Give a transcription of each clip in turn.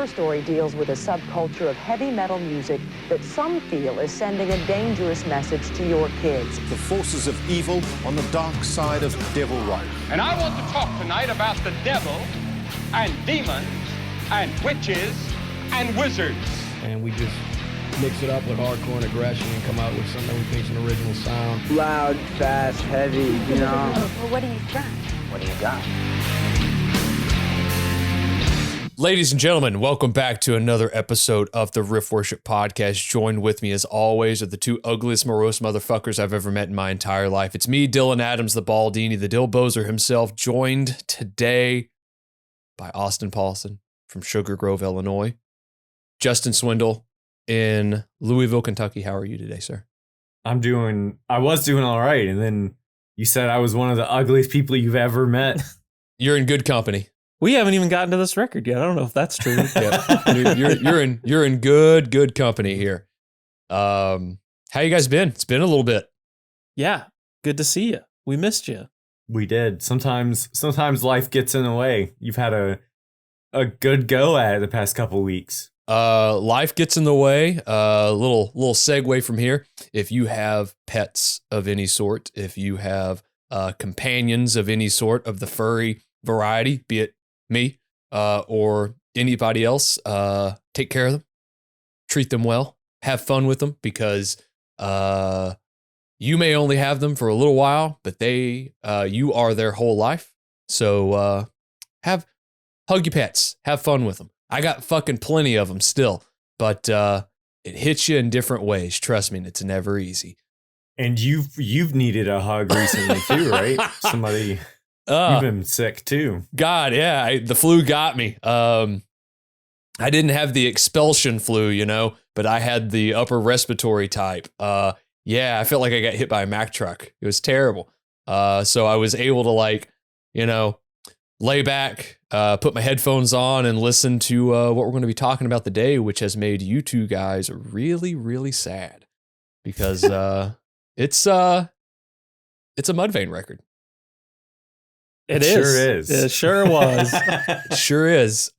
Her story deals with a subculture of heavy metal music that some feel is sending a dangerous message to your kids. The forces of evil on the dark side of devil rock. And I want to talk tonight about the devil and demons and witches and wizards. And we just mix it up with hardcore and aggression and come out with something we think's an original sound. Loud, fast, heavy, you know. Well, what do you got? What do you got? Ladies and gentlemen, welcome back to another episode of the Riff Worship Podcast. Joined with me, as always, are the two ugliest, morose motherfuckers I've ever met in my entire life. It's me, Dylan Adams, the Baldini, the Dill Bozer himself, joined today by Austin Paulson from Sugar Grove, Illinois. Justin Swindle in Louisville, Kentucky. How are you today, sir? I was doing all right. And then you said I was one of the ugliest people you've ever met. You're in good company. We haven't even gotten to this record yet. I don't know if that's true. Yeah. You're in good company here. How you guys been? It's been a little bit. Yeah, good to see you. We missed you. We did. Sometimes life gets in the way. You've had a good go at it the past couple weeks. Life gets in the way. Little segue from here. If you have pets of any sort, if you have companions of any sort of the furry variety, be it me or anybody else, take care of them, treat them well, have fun with them, because you may only have them for a little while, but you are their whole life. So hug your pets, have fun with them. I got fucking plenty of them still, but it hits you in different ways. Trust me, it's never easy. And you've needed a hug recently too, right? Somebody. You've been sick too. God, yeah, the flu got me. I didn't have the expulsion flu, but I had the upper respiratory type. Yeah, I felt like I got hit by a Mack truck. It was terrible. So I was able to lay back, put my headphones on and listen to what we're going to be talking about today, which has made you two guys really, really sad, because it's a Mudvayne record. It sure is. It sure was. It sure is.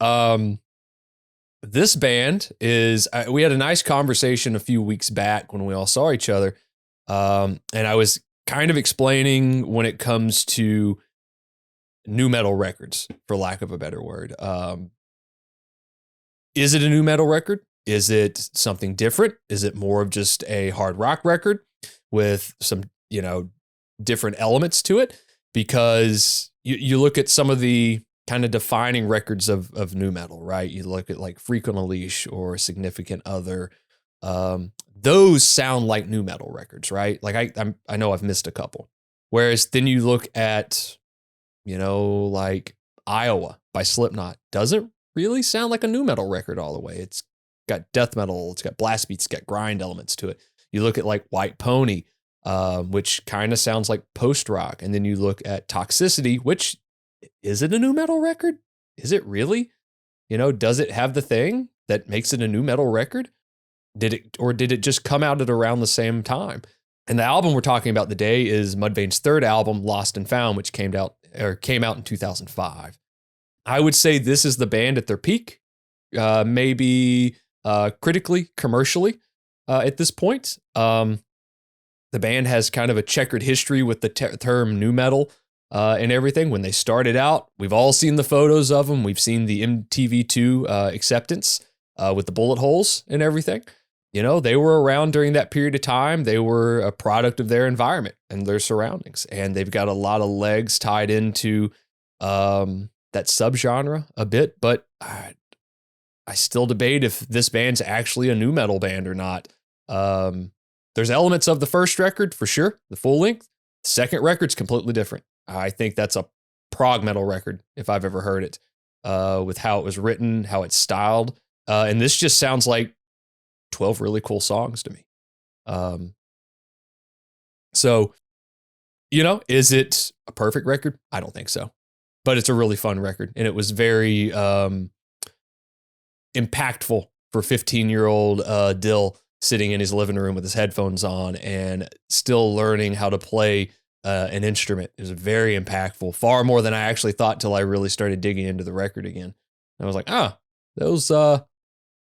This band is, we had a nice conversation a few weeks back when we all saw each other. And I was kind of explaining when it comes to nu metal records, for lack of a better word. Is it a nu metal record? Is it something different? Is it more of just a hard rock record with some, different elements to it? Because you look at some of the kind of defining records of nu metal, right? You look at like Freak on a Leash or Significant Other. Those sound like nu metal records, right? Like I know I've missed a couple. Whereas then you look at, like Iowa by Slipknot. Doesn't really sound like a nu metal record all the way. It's got death metal, it's got blast beats, it's got grind elements to it. You look at like White Pony, which kind of sounds like post-rock. And then you look at Toxicity, which, is it a nu metal record? Is it really? Does it have the thing that makes it a nu metal record? Did it just come out at around the same time? And the album we're talking about today is Mudvayne's third album, Lost and Found, which came out in 2005. I would say this is the band at their peak, maybe critically, commercially, at this point. The band has kind of a checkered history with the term nu metal and everything. When they started out, we've all seen the photos of them. We've seen the MTV2 acceptance with the bullet holes and everything. They were around during that period of time. They were a product of their environment and their surroundings. And they've got a lot of legs tied into that subgenre a bit. But I still debate if this band's actually a nu metal band or not. There's elements of the first record, for sure, the full length. The second record's completely different. I think that's a prog metal record, if I've ever heard it, with how it was written, how it's styled. And this just sounds like 12 really cool songs to me. So, is it a perfect record? I don't think so. But it's a really fun record. And it was very impactful for 15-year-old Dill, sitting in his living room with his headphones on and still learning how to play an instrument. It was very impactful, far more than I actually thought till I really started digging into the record again. And I was like, those,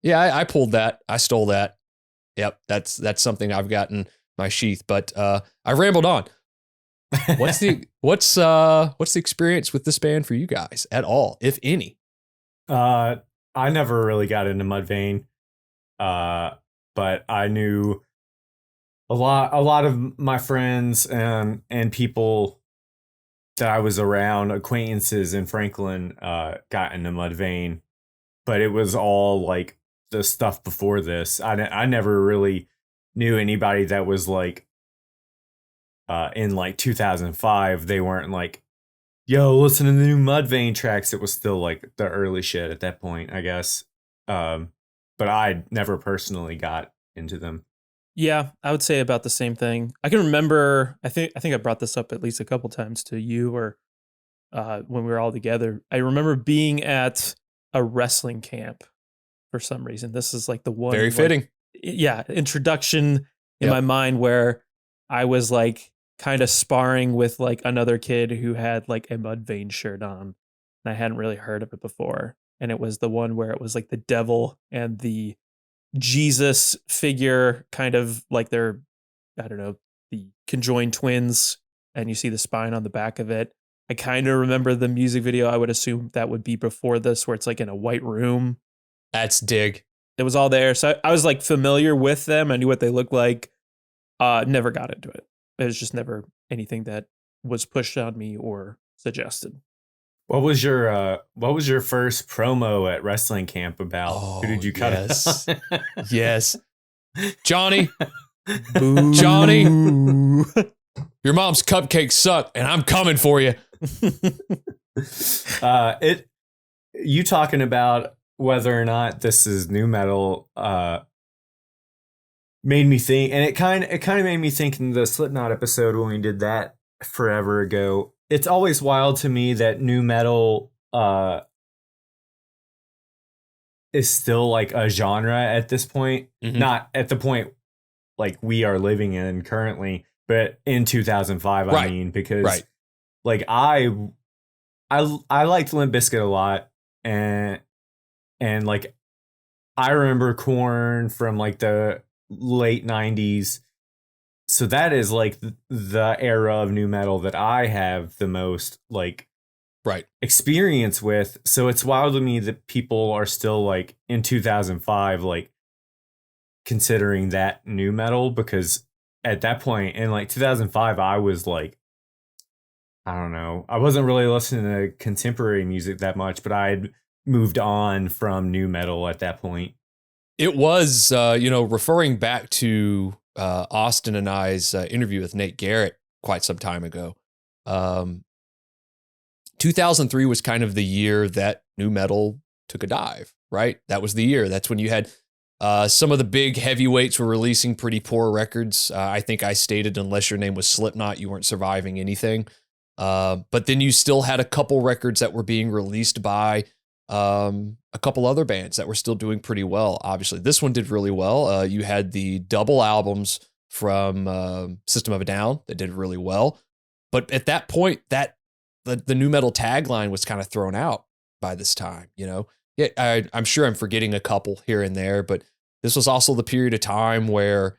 yeah, I pulled that. I stole that. Yep, that's something I've got in my sheath. But I rambled on. What's the experience with this band for you guys at all, if any? I never really got into Mudvayne, but I knew a lot of my friends and people that I was around, acquaintances in Franklin, got into Mudvayne, but it was all like the stuff before this. I never really knew anybody that was like in like 2005. They weren't like, yo, listen to the new Mudvayne tracks. It was still like the early shit at that point, I guess. But I never personally got into them. Yeah, I would say about the same thing. I can remember, I think I brought this up at least a couple times to you or when we were all together. I remember being at a wrestling camp for some reason. This is like the one. Very fitting. Introduction in my mind where I was like kind of sparring with like another kid who had like a Mudvayne shirt on. And I hadn't really heard of it before. And it was the one where it was like the devil and the Jesus figure, kind of like they're, I don't know, the conjoined twins, and you see the spine on the back of it. I kind of remember the music video. I would assume that would be before this, where it's like in a white room. That's dig. It was all there. So I was like familiar with them. I knew what they looked like. Never got into it. It was just never anything that was pushed on me or suggested. What was your first promo at wrestling camp about? Who did you cut? Yes. Yes. Johnny. Boo. Johnny. Your mom's cupcakes suck and I'm coming for you. You talking about whether or not this is new metal made me think, and it kind of made me think in the Slipknot episode when we did that forever ago. It's always wild to me that new metal is still like a genre at this point. Mm-hmm. Not at the point like we are living in currently, but in 2005, right. I mean, because like I liked Limp Bizkit a lot, and like I remember Korn from like the late 90s. So that is like the era of new metal that I have the most like experience with. So it's wild to me that people are still like in 2005 like considering that new metal, because at that point in like 2005 I was like, I don't know, I wasn't really listening to contemporary music that much, but I had moved on from new metal at that point. It was referring back to Austin and I's interview with Nate Garrett quite some time ago. 2003 was kind of the year that new metal took a dive, right? That was the year. That's when you had some of the big heavyweights were releasing pretty poor records. I think I stated, unless your name was Slipknot, you weren't surviving anything. But then you still had a couple records that were being released by a couple other bands that were still doing pretty well. Obviously, this one did really well. You had the double albums from System of a Down that did really well. But at that point, that the new metal tagline was kind of thrown out by this time. Yeah, I'm sure I'm forgetting a couple here and there, but this was also the period of time where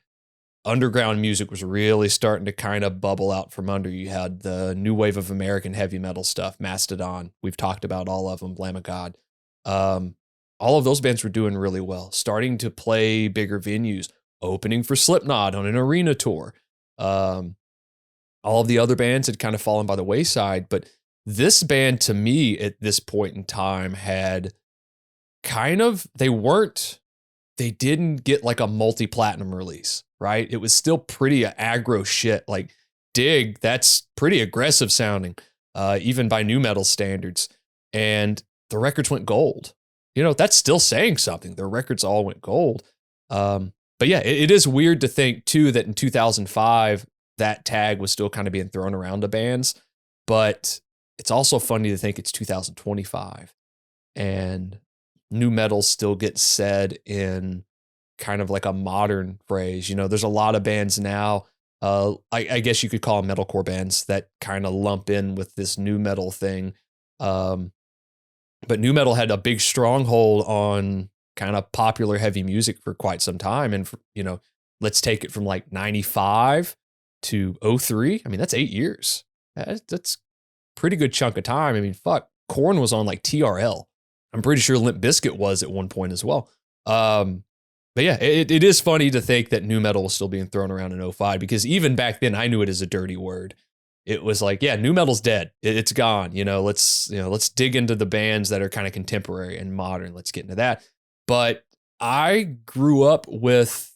underground music was really starting to kind of bubble out from under. You had the new wave of American heavy metal stuff, Mastodon. We've talked about all of them, Lamb of God. All of those bands were doing really well, starting to play bigger venues, opening for Slipknot on an arena tour. All of the other bands had kind of fallen by the wayside, but this band to me at this point in time had kind of, they didn't get like a multi-platinum release, right? It was still pretty aggro shit. Like Dig, that's pretty aggressive sounding, even by new metal standards. And the records went gold. That's still saying something. Their records all went gold. But yeah, it is weird to think too that in 2005, that tag was still kind of being thrown around to bands. But it's also funny to think it's 2025 and new metal still gets said in kind of like a modern phrase. There's a lot of bands now, I guess you could call them metalcore bands, that kind of lump in with this new metal thing. But nu metal had a big stronghold on kind of popular heavy music for quite some time. And, let's take it from like 95 to 03. I mean, that's 8 years. That's pretty good chunk of time. I mean, fuck, Korn was on like TRL. I'm pretty sure Limp Bizkit was at one point as well. But yeah, it is funny to think that nu metal was still being thrown around in 05, because even back then I knew it as a dirty word. It was like, yeah, nu metal's dead. It's gone. Let's dig into the bands that are kind of contemporary and modern. Let's get into that. But I grew up with,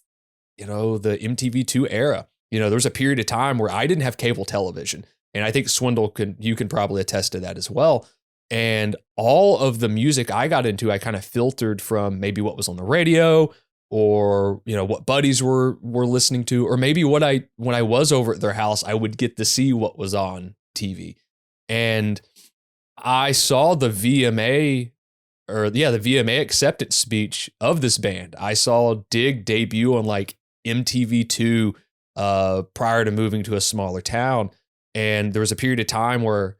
the MTV2 era. There was a period of time where I didn't have cable television. And I think Swindle you can probably attest to that as well. And all of the music I got into, I kind of filtered from maybe what was on the radio, or, what buddies were listening to, or maybe when I was over at their house, I would get to see what was on TV. And I saw the VMA acceptance speech of this band. I saw Dig debut on like MTV2 prior to moving to a smaller town. And there was a period of time where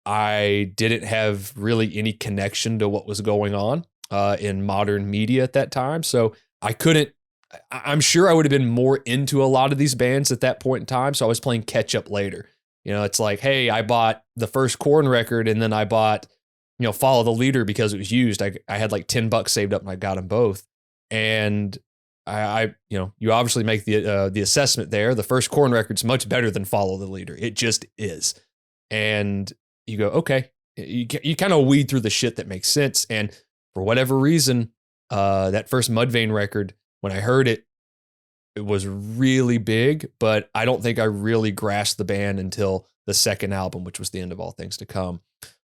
I didn't have really any connection to what was going on in modern media at that time. So I'm sure I would have been more into a lot of these bands at that point in time. So I was playing catch up later. It's like, hey, I bought the first Korn record, and then I bought, Follow the Leader because it was used. I had like $10 saved up, and I got them both. And you obviously make the assessment there. The first Korn record's much better than Follow the Leader. It just is. And you go, okay, you kind of weed through the shit that makes sense. And for whatever reason, that first Mudvayne record, when I heard it, it was really big, but I don't think I really grasped the band until the second album, which was The End of All Things to Come.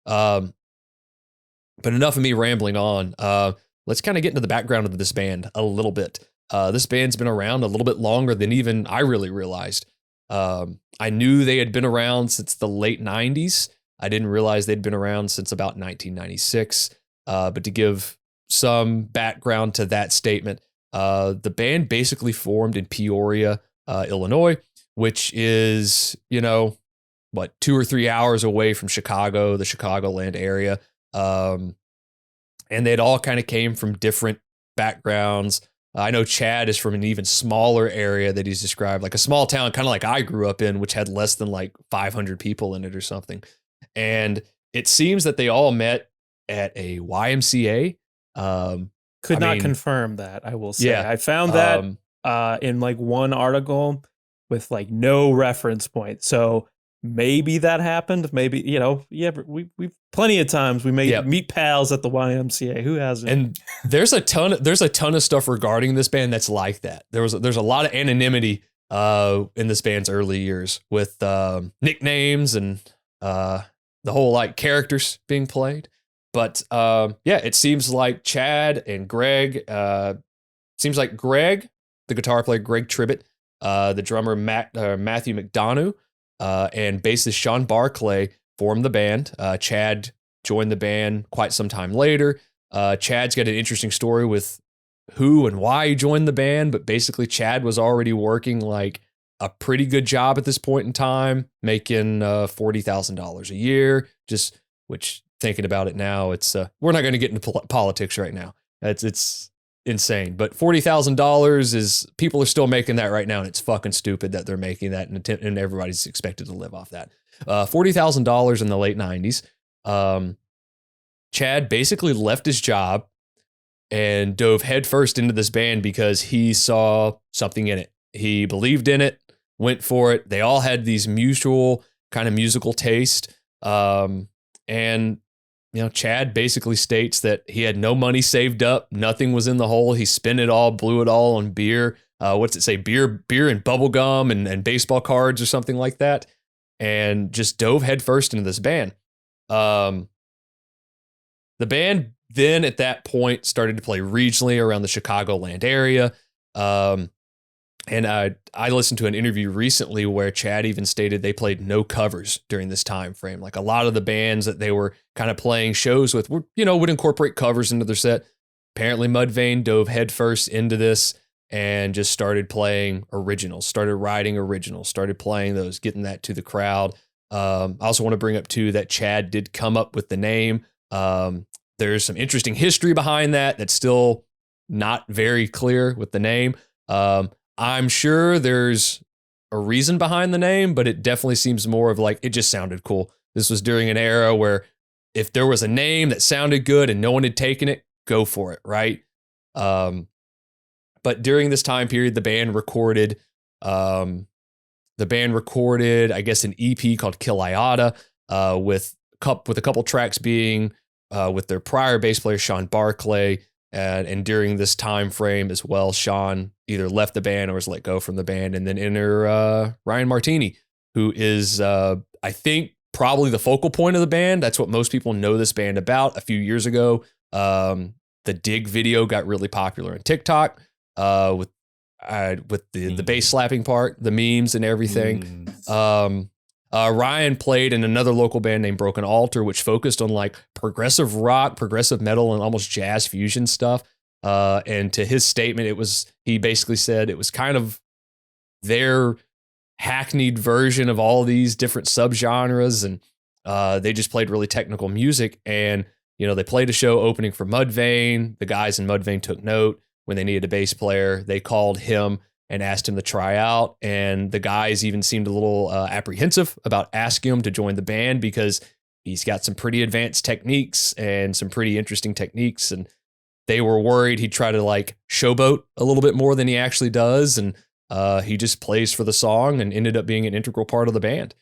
But enough of me rambling on. Let's kind of get into the background of this band a little bit. This band's been around a little bit longer than even I really realized. I knew they had been around since the late 90s. I didn't realize they'd been around since about 1996. But to give some background to that statement, the band basically formed in Peoria, Illinois, which is, 2 or 3 hours away from Chicago, the Chicagoland area. And they'd all kind of came from different backgrounds. I know Chad is from an even smaller area that he's described, like a small town, kind of like I grew up in, which had less than like 500 people in it or something. And it seems that they all met at a YMCA. Could not confirm that, I will say. Yeah, I found that in like one article with like no reference point. So maybe that happened. Maybe, we've plenty of times we meet pals at the YMCA. Who hasn't? And there's a ton of stuff regarding this band that's like that. There's a lot of anonymity in this band's early years with nicknames and the whole like characters being played. But it seems like Chad and Greg, seems like Greg, the guitar player, Greg Tribbett, the drummer, Matthew McDonough, and bassist Sean Barclay formed the band. Chad joined the band quite some time later. Chad's got an interesting story with who and why he joined the band, but basically Chad was already working like a pretty good job at this point in time, making $40,000 a year, which thinking about it now, it's we're not going to get into politics right now. It's insane, but $40,000 is, people are still making that right now, and it's fucking stupid that they're making that, and everybody's expected to live off that. $40,000 in the late 90s. Chad basically left his job and dove headfirst into this band because he saw something in it. He believed in it, went for it. They all had these mutual kind of musical taste. And Chad basically states that he had no money saved up. Nothing was in the hole. He spent it all, blew it all on beer. What's it say? Beer and bubble gum and baseball cards or something like that. And just dove headfirst into this band. The band then at that point started to play regionally around the Chicagoland area. And I listened to an interview recently where Chad even stated they played no covers during this time frame. Like a lot of the bands that they were kind of playing shows with would incorporate covers into their set. Apparently Mudvayne dove headfirst into this and just started playing originals, started writing originals, started playing those, getting that to the crowd. I also want to bring up too that Chad did come up with the name. There's some interesting history behind that that's still not very clear with the name. I'm sure there's a reason behind the name, but it definitely seems more of like, it just sounded cool. This was during an era where if there was a name that sounded good and no one had taken it, go for it, right? But during this time period, the band recorded, I guess, an EP called Kill Iota, with a couple tracks being with their prior bass player, Sean Barclay. And during this time frame as well, Sean either left the band or was let go from the band. And then enter Ryan Martini, who is, I think, probably the focal point of the band. That's what most people know this band about. A few years ago, the Dig video got really popular on TikTok with the bass slapping part, the memes and everything. Ryan played in another local band named Broken Altar, which focused on like progressive rock, progressive metal, and almost jazz fusion stuff. And to his statement, he basically said it was kind of their hackneyed version of all these different subgenres. And they just played really technical music. And, they played a show opening for Mudvayne. The guys in Mudvayne took note. When they needed a bass player, they called him and asked him to try out. And the guys even seemed a little apprehensive about asking him to join the band because he's got some pretty advanced techniques and some pretty interesting techniques. And they were worried he'd try to like showboat a little bit more than he actually does. And he just plays for the song and ended up being an integral part of the band.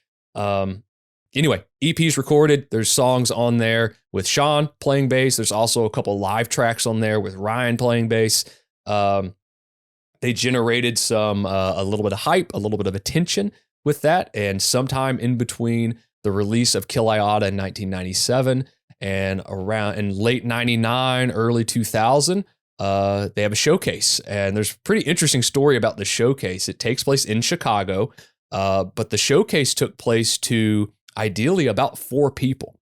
Anyway, EP's recorded. There's songs on there with Sean playing bass. There's also a couple live tracks on there with Ryan playing bass. They generated a little bit of hype, a little bit of attention with that. And sometime in between the release of Kill Iota in 1997 and around in late 99, early 2000, they have a showcase. And there's a pretty interesting story about the showcase. It takes place in Chicago, but the showcase took place to ideally about 4 people.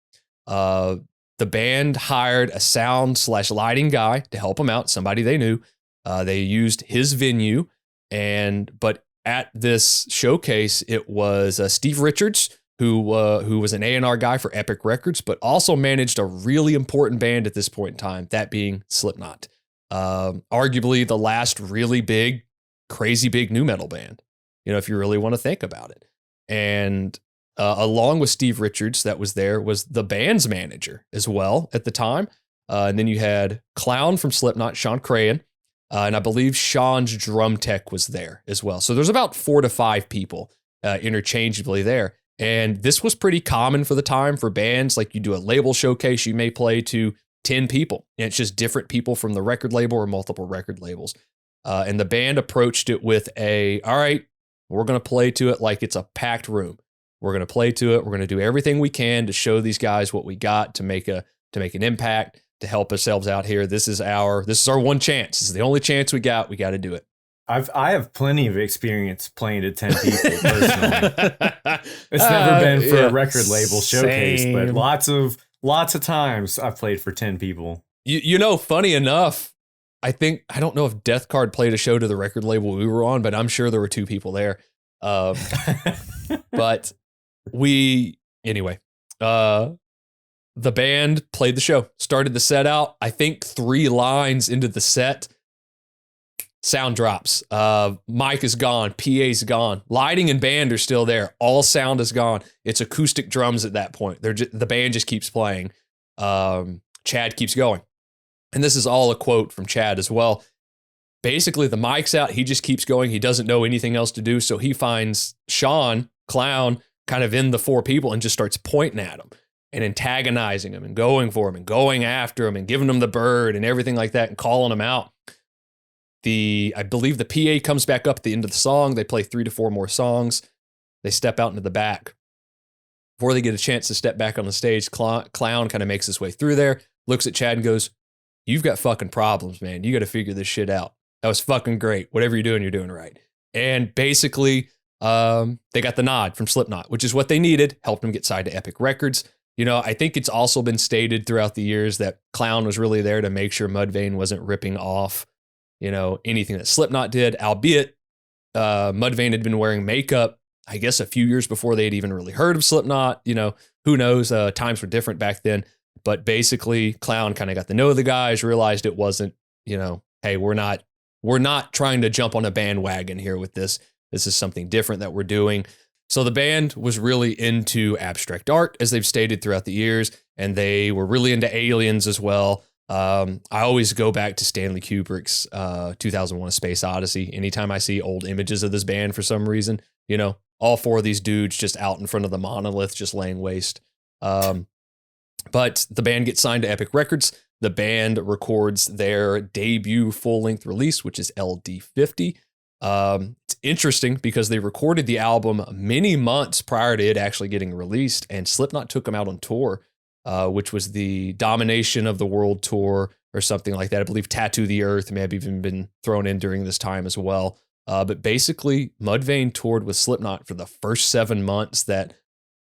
The band hired a sound/lighting guy to help them out, somebody they knew. They used his venue, but at this showcase, it was Steve Richards, who was an A&R guy for Epic Records, but also managed a really important band at this point in time, that being Slipknot. Arguably the last really big, crazy big nu metal band, if you really want to think about it. And along with Steve Richards that was there was the band's manager as well at the time. And then you had Clown from Slipknot, Sean Crahan. And I believe Sean's drum tech was there as well. So there's about 4 to 5 people interchangeably there. And this was pretty common for the time for bands. Like you do a label showcase, you may play to 10 people. And it's just different people from the record label or multiple record labels. And the band approached it with all right, we're going to play to it like it's a packed room. We're going to play to it. We're going to do everything we can to show these guys what we got to make an impact, to help ourselves out here. This is our one chance. This is the only chance we got. We got to do it. I have plenty of experience playing to 10 people personally. It's never been for a record label showcase, but lots of times I've played for 10 people. Funny enough, I don't know if Death Card played a show to the record label we were on, but I'm sure there were 2 people there. But the band played the show, started the set out. I think 3 lines into the set, sound drops. Mic is gone. PA's gone. Lighting and band are still there. All sound is gone. It's acoustic drums at that point. The band just keeps playing. Chad keeps going. And this is all a quote from Chad as well. Basically, the mic's out. He just keeps going. He doesn't know anything else to do. So he finds Sean, Clown, kind of in the 4 people and just starts pointing at him and antagonizing him and going for him and going after him and giving him the bird and everything like that and calling him out. I believe the PA comes back up at the end of the song. They play 3 to 4 more songs. They step out into the back. Before they get a chance to step back on the stage, Clown kind of makes his way through there, looks at Chad and goes, "You've got fucking problems, man. You got to figure this shit out. That was fucking great. Whatever you're doing right." And basically, they got the nod from Slipknot, which is what they needed, helped them get signed to Epic Records. I think it's also been stated throughout the years that Clown was really there to make sure Mudvayne wasn't ripping off, anything that Slipknot did, albeit Mudvayne had been wearing makeup, I guess, a few years before they had even really heard of Slipknot. Who knows? Times were different back then. But basically, Clown kind of got to know the guys, realized it wasn't, hey, we're not trying to jump on a bandwagon here with this. This is something different that we're doing. So the band was really into abstract art, as they've stated throughout the years, and they were really into aliens as well. I always go back to Stanley Kubrick's 2001: A Space Odyssey. Anytime I see old images of this band for some reason, all four of these dudes just out in front of the monolith, just laying waste. But the band gets signed to Epic Records. The band records their debut full-length release, which is LD50. It's interesting because they recorded the album many months prior to it actually getting released, and Slipknot took them out on tour, which was the Domination of the World tour or something like that. I believe Tattoo the Earth may have even been thrown in during this time as well. But basically, Mudvayne toured with Slipknot for the first 7 months that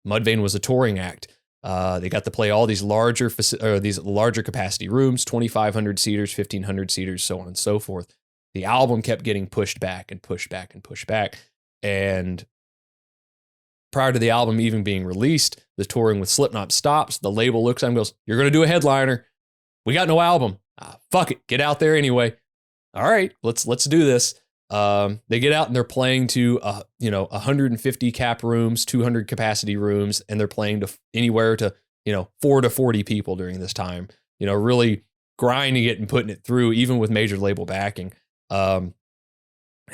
Mudvayne was a touring act. They got to play all these larger capacity rooms, 2,500 seaters, 1,500 seaters, so on and so forth. The album kept getting pushed back and pushed back and pushed back. And prior to the album even being released, the touring with Slipknot stops. The label looks at him and goes, "You're going to do a headliner. We got no album. Fuck it. Get out there anyway." All right, let's do this. They get out and they're playing to 150 cap rooms, 200 capacity rooms, and they're playing to anywhere to 4 to 40 people during this time. Really grinding it and putting it through, even with major label backing. And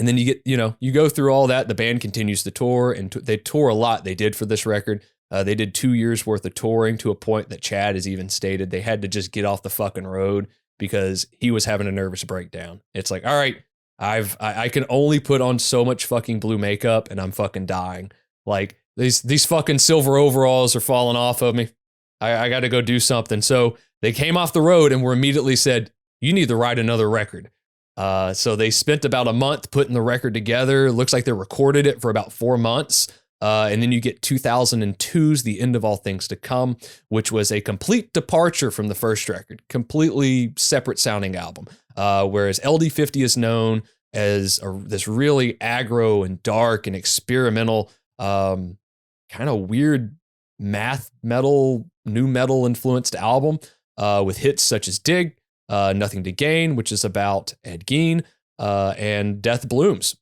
then you go through all that. The band continues to tour, and they tour a lot. They did for this record. They did 2 years worth of touring, to a point that Chad has even stated they had to just get off the fucking road because he was having a nervous breakdown. It's like, all right, I can only put on so much fucking blue makeup and I'm fucking dying. Like these fucking silver overalls are falling off of me. I got to go do something. So they came off the road and were immediately said, "You need to write another record." So they spent about a month putting the record together. It looks like they recorded it for about 4 months. And then you get 2002's The End of All Things to Come, which was a complete departure from the first record, completely separate sounding album. Whereas LD50 is known as this really aggro and dark and experimental, kind of weird math metal, new metal influenced album, with hits such as Dig, Nothing to Gain, which is about Ed Gein, and Death Blooms.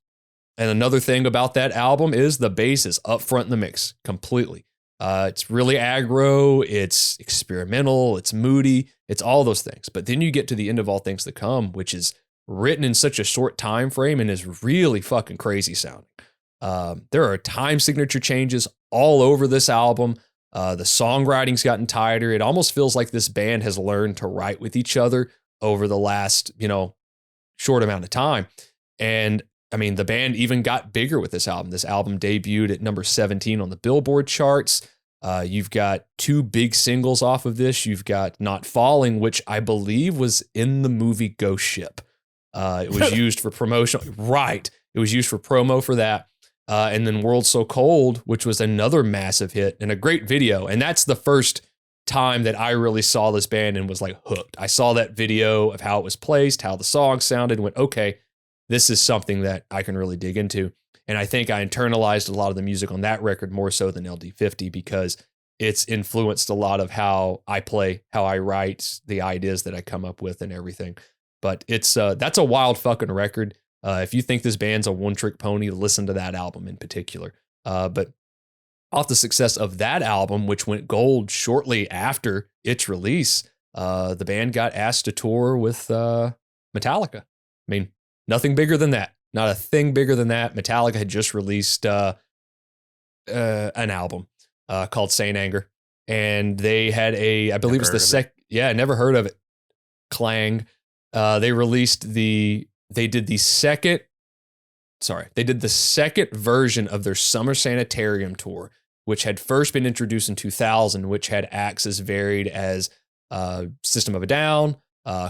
And another thing about that album is the bass is up front in the mix completely. It's really aggro, it's experimental, it's moody, it's all those things. But then you get to The End of All Things to Come, which is written in such a short time frame and is really fucking crazy sounding. There are time signature changes all over this album. The songwriting's gotten tighter. It almost feels like this band has learned to write with each other over the last, short amount of time. And I mean, the band even got bigger with this album. This album debuted at number 17 on the Billboard charts. You've got 2 big singles off of this. You've got Not Falling, which I believe was in the movie Ghost Ship. It was used for promotion. Right. It was used for promo for that. And then World So Cold, which was another massive hit and a great video. And that's the first time that I really saw this band and was like hooked. I saw that video of how it was placed, how the song sounded, and went, okay, this is something that I can really dig into. And I think I internalized a lot of the music on that record more so than LD50 because it's influenced a lot of how I play, how I write, the ideas that I come up with and everything. But it's that's a wild fucking record. If you think this band's a one-trick pony, listen to that album in particular. But off the success of that album, which went gold shortly after its release, the band got asked to tour with Metallica. I mean, nothing bigger than that. Not a thing bigger than that. Metallica had just released an album called Saint Anger. And they had I believe it's the yeah, never heard of it. Clang. They did the second version of their Summer Sanitarium tour, which had first been introduced in 2000, which had acts as varied as System of a Down,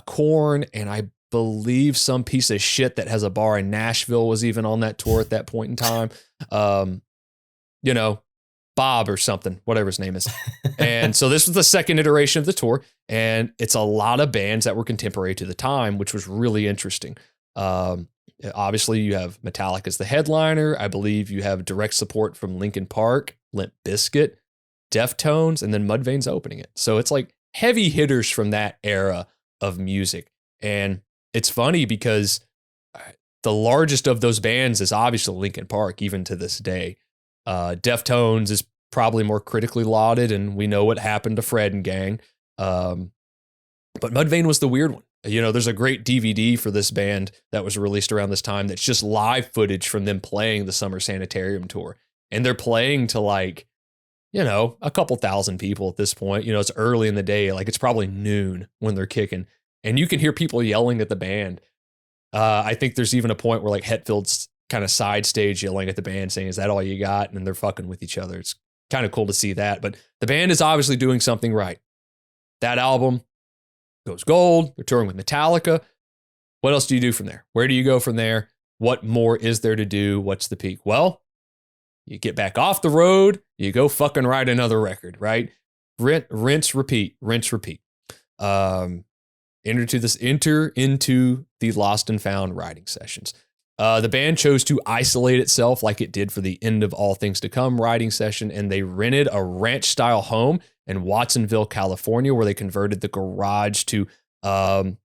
Korn, and I believe some piece of shit that has a bar in Nashville was even on that tour at that point in time. Bob or something, whatever his name is. And so this was the second iteration of the tour, and it's a lot of bands that were contemporary to the time, which was really interesting. Obviously, you have Metallica as the headliner. I believe you have direct support from Linkin Park, Limp Bizkit, Deftones, and then Mudvayne's opening it. So it's like heavy hitters from that era of music. And it's funny because the largest of those bands is obviously Linkin Park, even to this day. Deftones is probably more critically lauded, and we know what happened to Fred and gang. But Mudvayne was the weird one. You know, there's a great DVD for this band that was released around this time that's just live footage from them playing the Summer Sanitarium tour. And they're playing to like, you know, a couple thousand people at this point. You know, it's early in the day, like it's probably noon when they're kicking. And you can hear people yelling at the band. I think there's even a point where like Hetfield's kind of side stage yelling at the band saying, "Is that all you got?" And they're fucking with each other. It's kind of cool to see that. But the band is obviously doing something right. That album goes gold. They're touring with Metallica. What else do you do from there? Where do you go from there? What more is there to do? What's the peak? Well, you get back off the road. You go fucking write another record, right? Rinse, repeat. Enter into the Lost and Found writing sessions. The band chose to isolate itself like it did for the End of All Things to Come writing session, and they rented a ranch-style home in Watsonville, California, where they converted the garage to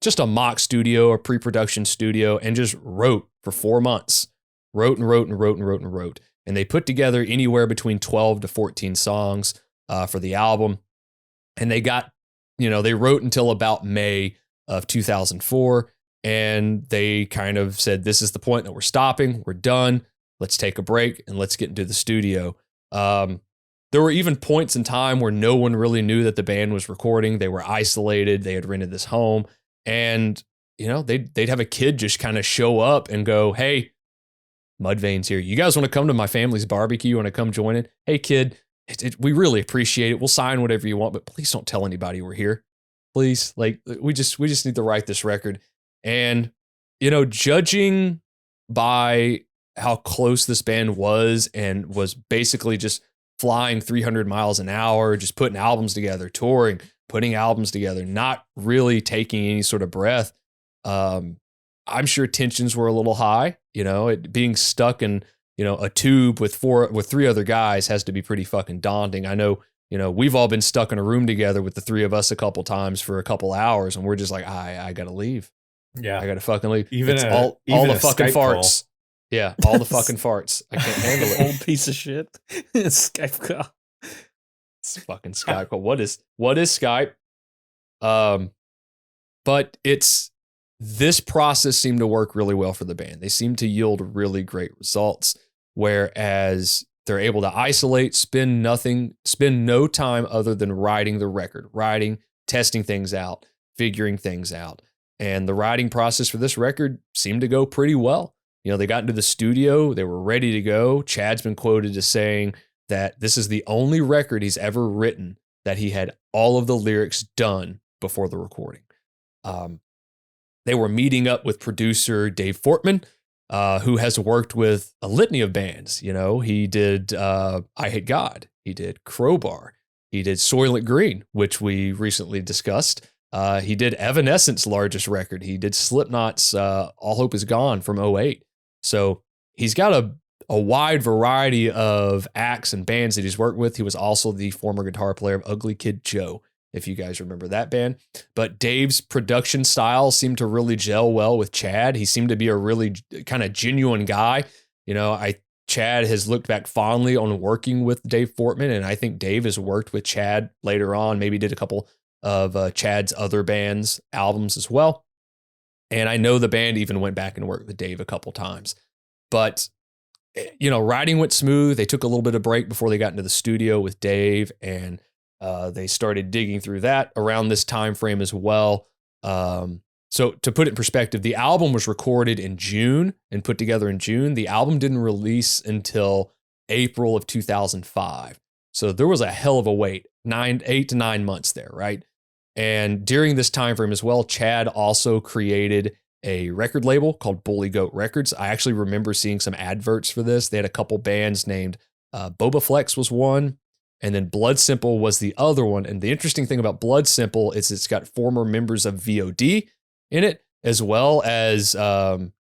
just a mock studio, a pre-production studio, and just wrote for 4 months. Wrote. And they put together anywhere between 12 to 14 songs for the album. And they got, you know, they wrote until about May of 2004. And they kind of said, this is the point that we're stopping. We're done. Let's take a break and let's get into the studio. There were even points in time where no one really knew that the band was recording. They were isolated. They had rented this home. And, you know, they'd have a kid just kind of show up and go, "Hey, Mudvayne's here. You guys want to come to my family's barbecue? You want to come join it? Hey, kid, we really appreciate it. We'll sign whatever you want, but please don't tell anybody we're here. Please. Like, we just need to write this record." And, you know, judging by how close this band was and was basically just flying 300 miles an hour, just putting albums together, touring, putting albums together, not really taking any sort of breath. I'm sure tensions were a little high. You know, being stuck in, you know, a tube with 3 other guys has to be pretty fucking daunting. I know, you know, we've all been stuck in a room together with the 3 of us a couple times for a couple hours, and we're just like, I gotta leave. Yeah, I gotta fucking leave. Even all the fucking Skype farts. Call. Yeah, all the fucking farts. I can't handle it. Old piece of shit. Skype call. It's fucking Skype call. What is Skype? But this process seemed to work really well for the band. They seemed to yield really great results, whereas they're able to isolate, spend no time other than writing the record, testing things out, figuring things out. And the writing process for this record seemed to go pretty well. You know, they got into the studio, they were ready to go. Chad's been quoted as saying that this is the only record he's ever written that he had all of the lyrics done before the recording. They were meeting up with producer Dave Fortman, who has worked with a litany of bands. You know, he did I Hate God. He did Crowbar. He did Soylent Green, which we recently discussed. He did Evanescence's largest record. He did Slipknot's All Hope Is Gone from 2008. So he's got a wide variety of acts and bands that he's worked with. He was also the former guitar player of Ugly Kid Joe, if you guys remember that band. But Dave's production style seemed to really gel well with Chad. He seemed to be a really kind of genuine guy. You know, Chad has looked back fondly on working with Dave Fortman, and I think Dave has worked with Chad later on, maybe did a couple of Chad's other bands' albums as well. And I know the band even went back and worked with Dave a couple times. But, you know, writing went smooth. They took a little bit of break before they got into the studio with Dave, and they started digging through that around this time frame as well. So to put it in perspective, the album was recorded in June and put together in June. The album didn't release until April of 2005. So there was a hell of a wait, 8 to 9 months there, right? And during this time frame as well, Chad also created a record label called Bully Goat Records. I actually remember seeing some adverts for this. They had a couple bands named Boba Flex was one, and then Blood Simple was the other one. And the interesting thing about Blood Simple is it's got former members of VOD in it, as well as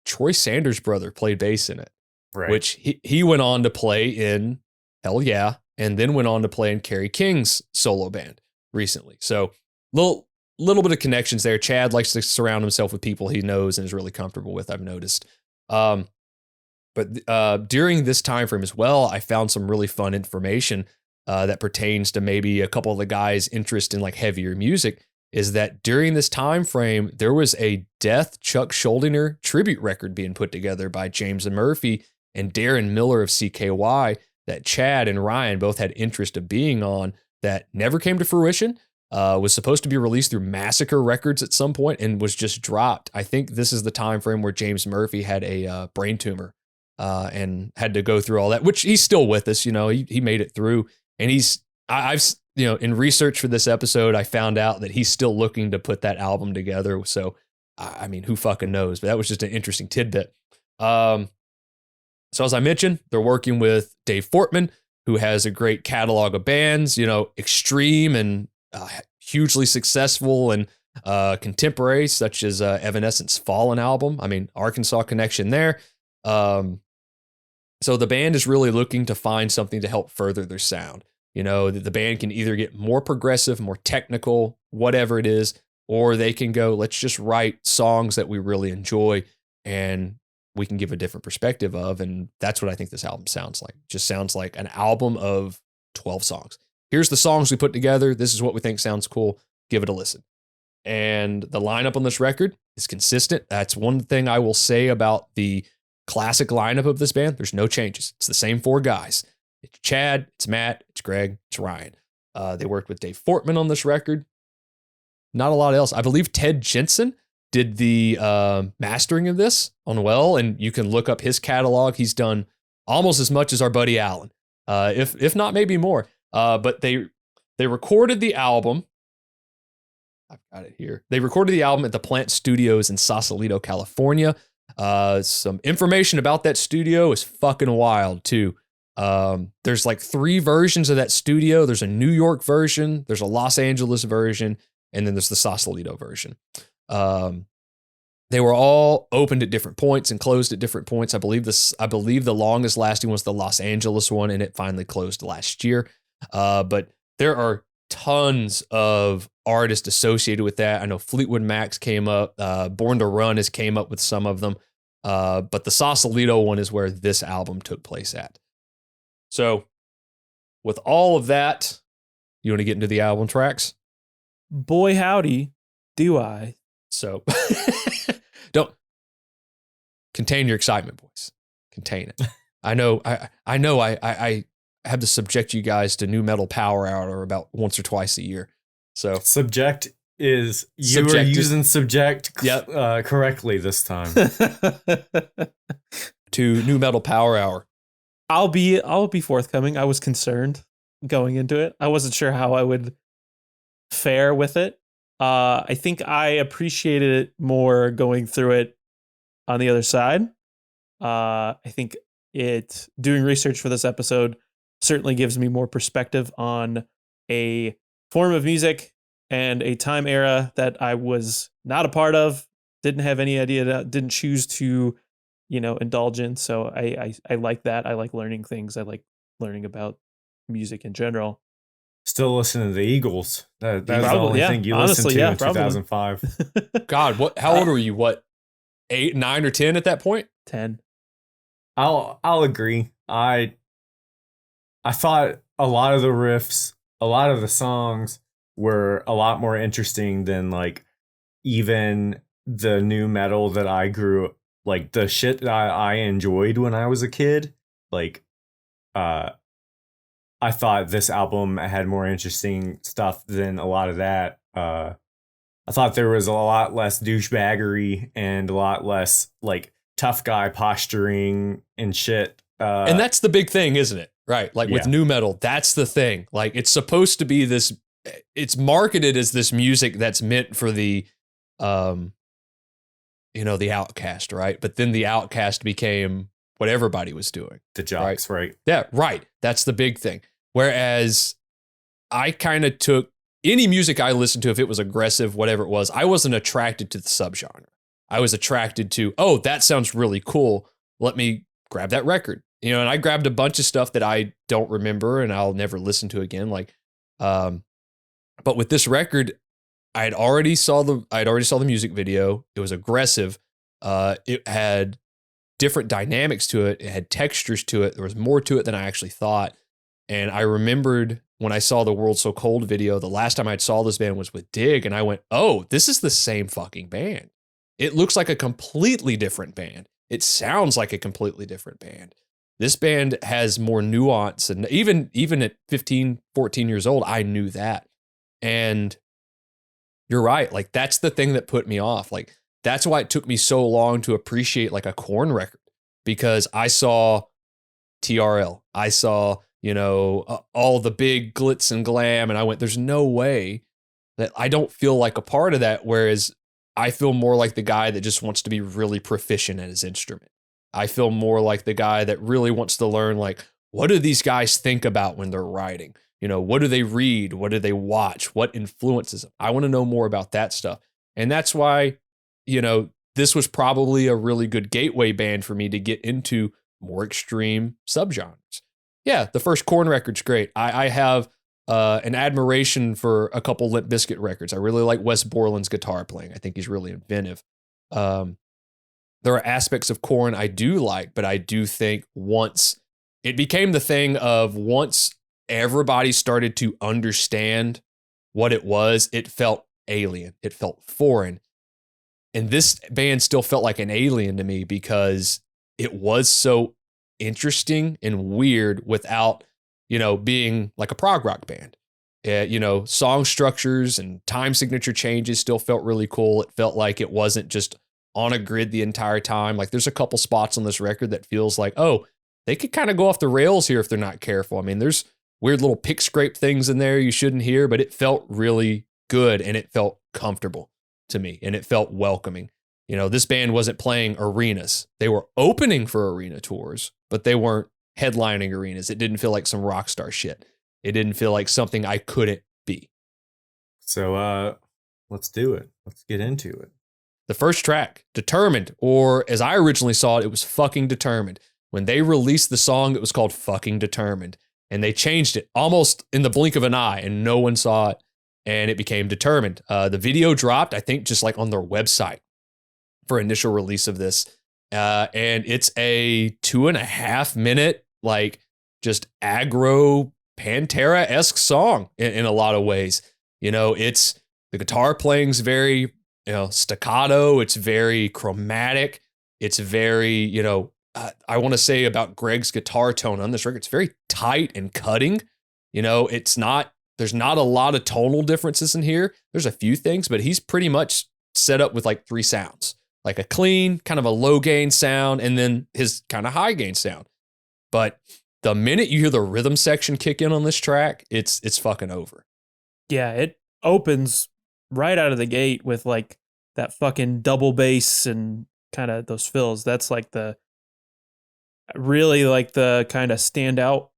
Troy Sanders' brother played bass in it, right? Which he went on to play in Hell Yeah, and then went on to play in Kerry King's solo band recently. So little bit of connections there. Chad likes to surround himself with people he knows and is really comfortable with, I've noticed. But during this time frame as well, I found some really fun information that pertains to maybe a couple of the guys' interest in like heavier music. Is that during this time frame, there was a Death Chuck Schuldiner tribute record being put together by James and Murphy and Darren Miller of CKY that Chad and Ryan both had interest of being on that never came to fruition. Was supposed to be released through Massacre Records at some point and was just dropped. I think this is the time frame where James Murphy had a brain tumor and had to go through all that, which he's still with us. You know, he made it through, and I've in research for this episode, I found out that he's still looking to put that album together. So, I mean, who fucking knows? But that was just an interesting tidbit. So as I mentioned, they're working with Dave Fortman, who has a great catalog of bands, you know, extreme and hugely successful and contemporary, such as Evanescence Fallen album. I mean, Arkansas connection there. So the band is really looking to find something to help further their sound. You know, the band can either get more progressive, more technical, whatever it is, or they can go, let's just write songs that we really enjoy and we can give a different perspective of. And that's what I think this album sounds like. It just sounds like an album of 12 songs. Here's the songs we put together. This is what we think sounds cool. Give it a listen. And the lineup on this record is consistent. That's one thing I will say about the classic lineup of this band. There's no changes. It's the same 4 guys. It's Chad, it's Matt, it's Greg, it's Ryan. They worked with Dave Fortman on this record. Not a lot else. I believe Ted Jensen did the mastering of this on Well, and you can look up his catalog. He's done almost as much as our buddy Alan, if not maybe more. But they recorded the album. I've got it here. They recorded the album at the Plant Studios in Sausalito, California. Some information about that studio is fucking wild too. There's like 3 versions of that studio. There's a New York version, there's a Los Angeles version, and then there's the Sausalito version. They were all opened at different points and closed at different points. I believe the longest lasting was the Los Angeles one, and it finally closed last year. But there are tons of artists associated with that. I know Fleetwood Mac's came up, Born to Run has came up with some of them. But the Sausalito one is where this album took place at. So with all of that, you want to get into the album tracks? Boy, howdy, do I. So don't contain your excitement, boys. Contain it. I know I have to subject you guys to New Metal Power Hour about once or twice a year. So subject is you are using subject correctly this time. To New Metal Power Hour. I'll be forthcoming. I was concerned going into it. I wasn't sure how I would fare with it. I think I appreciated it more going through it on the other side. I think doing research for this episode certainly gives me more perspective on a form of music and a time era that I was not a part of, didn't have any idea, didn't choose to, indulge in. So I like that. I like learning things. I like learning about music in general. Still listening to the Eagles. That's the only thing you listened to in 2005. God, how old were you? What, 8, 9, or 10 at that point? 10. I'll agree. I thought a lot of the riffs, a lot of the songs were a lot more interesting than like even the new metal that I grew, like the shit that I enjoyed when I was a kid. Like, I thought this album had more interesting stuff than a lot of that. I thought there was a lot less douchebaggery and a lot less like tough guy posturing and shit. And that's the big thing, isn't it? Right. Like with new metal, that's the thing. Like it's supposed to be this, it's marketed as this music that's meant for the, the outcast, right? But then the outcast became what everybody was doing. The jocks, right? Yeah, right. That's the big thing. Whereas I kind of took any music I listened to, if it was aggressive, whatever it was, I wasn't attracted to the subgenre. I was attracted to, oh, that sounds really cool. Let me grab that record. And I grabbed a bunch of stuff that I don't remember and I'll never listen to again. But with this record, I'd already saw the music video. It was aggressive. It had different dynamics to it. It had textures to it. There was more to it than I actually thought. And I remembered when I saw the World So Cold video, the last time I saw this band was with Dig, and I went, oh, this is the same fucking band. It looks like a completely different band. It sounds like a completely different band. This band has more nuance, and even at 15, 14 years old, I knew that. And you're right. Like, that's the thing that put me off. Like, that's why it took me so long to appreciate like a Korn record, because I saw TRL. I saw, all the big glitz and glam. And I went, there's no way that I don't feel like a part of that. Whereas I feel more like the guy that just wants to be really proficient at his instrument. I feel more like the guy that really wants to learn, like, what do these guys think about when they're writing? What do they read? What do they watch? What influences them? I want to know more about that stuff. And that's why, this was probably a really good gateway band for me to get into more extreme subgenres. Yeah, the first Korn record's great. I have an admiration for a couple Limp Bizkit records. I really like Wes Borland's guitar playing. I think he's really inventive. There are aspects of Korn I do like, but I do think once it became the thing of once everybody started to understand what it was, it felt alien. It felt foreign. And this band still felt like an alien to me because it was so interesting and weird without, being like a prog rock band. Song structures and time signature changes still felt really cool. It felt like it wasn't just on a grid the entire time. Like, there's a couple spots on this record that feels like, oh, they could kind of go off the rails here if they're not careful. I mean, there's weird little pick scrape things in there you shouldn't hear, but it felt really good and it felt comfortable to me and it felt welcoming. This band wasn't playing arenas. They were opening for arena tours, but they weren't headlining arenas. It didn't feel like some rock star shit. It didn't feel like something I couldn't be. So let's do it. Let's get into it. The first track, Determined, or as I originally saw it, it was Fucking Determined. When they released the song, it was called Fucking Determined. And they changed it almost in the blink of an eye, and no one saw it. And it became Determined. The video dropped, I think, just like on their website for initial release of this. And it's a 2.5 minute, like, just aggro Pantera-esque song in a lot of ways. It's the guitar playing's very, staccato. It's very chromatic. It's very, I want to say about Greg's guitar tone on this record, it's very tight and cutting. There's not a lot of tonal differences in here. There's a few things, but he's pretty much set up with like 3 sounds, like a clean, kind of a low gain sound, and then his kind of high gain sound. But the minute you hear the rhythm section kick in on this track, it's fucking over. Yeah, it opens right out of the gate with like that fucking double bass and kind of those fills. That's like the really like the kind of standout,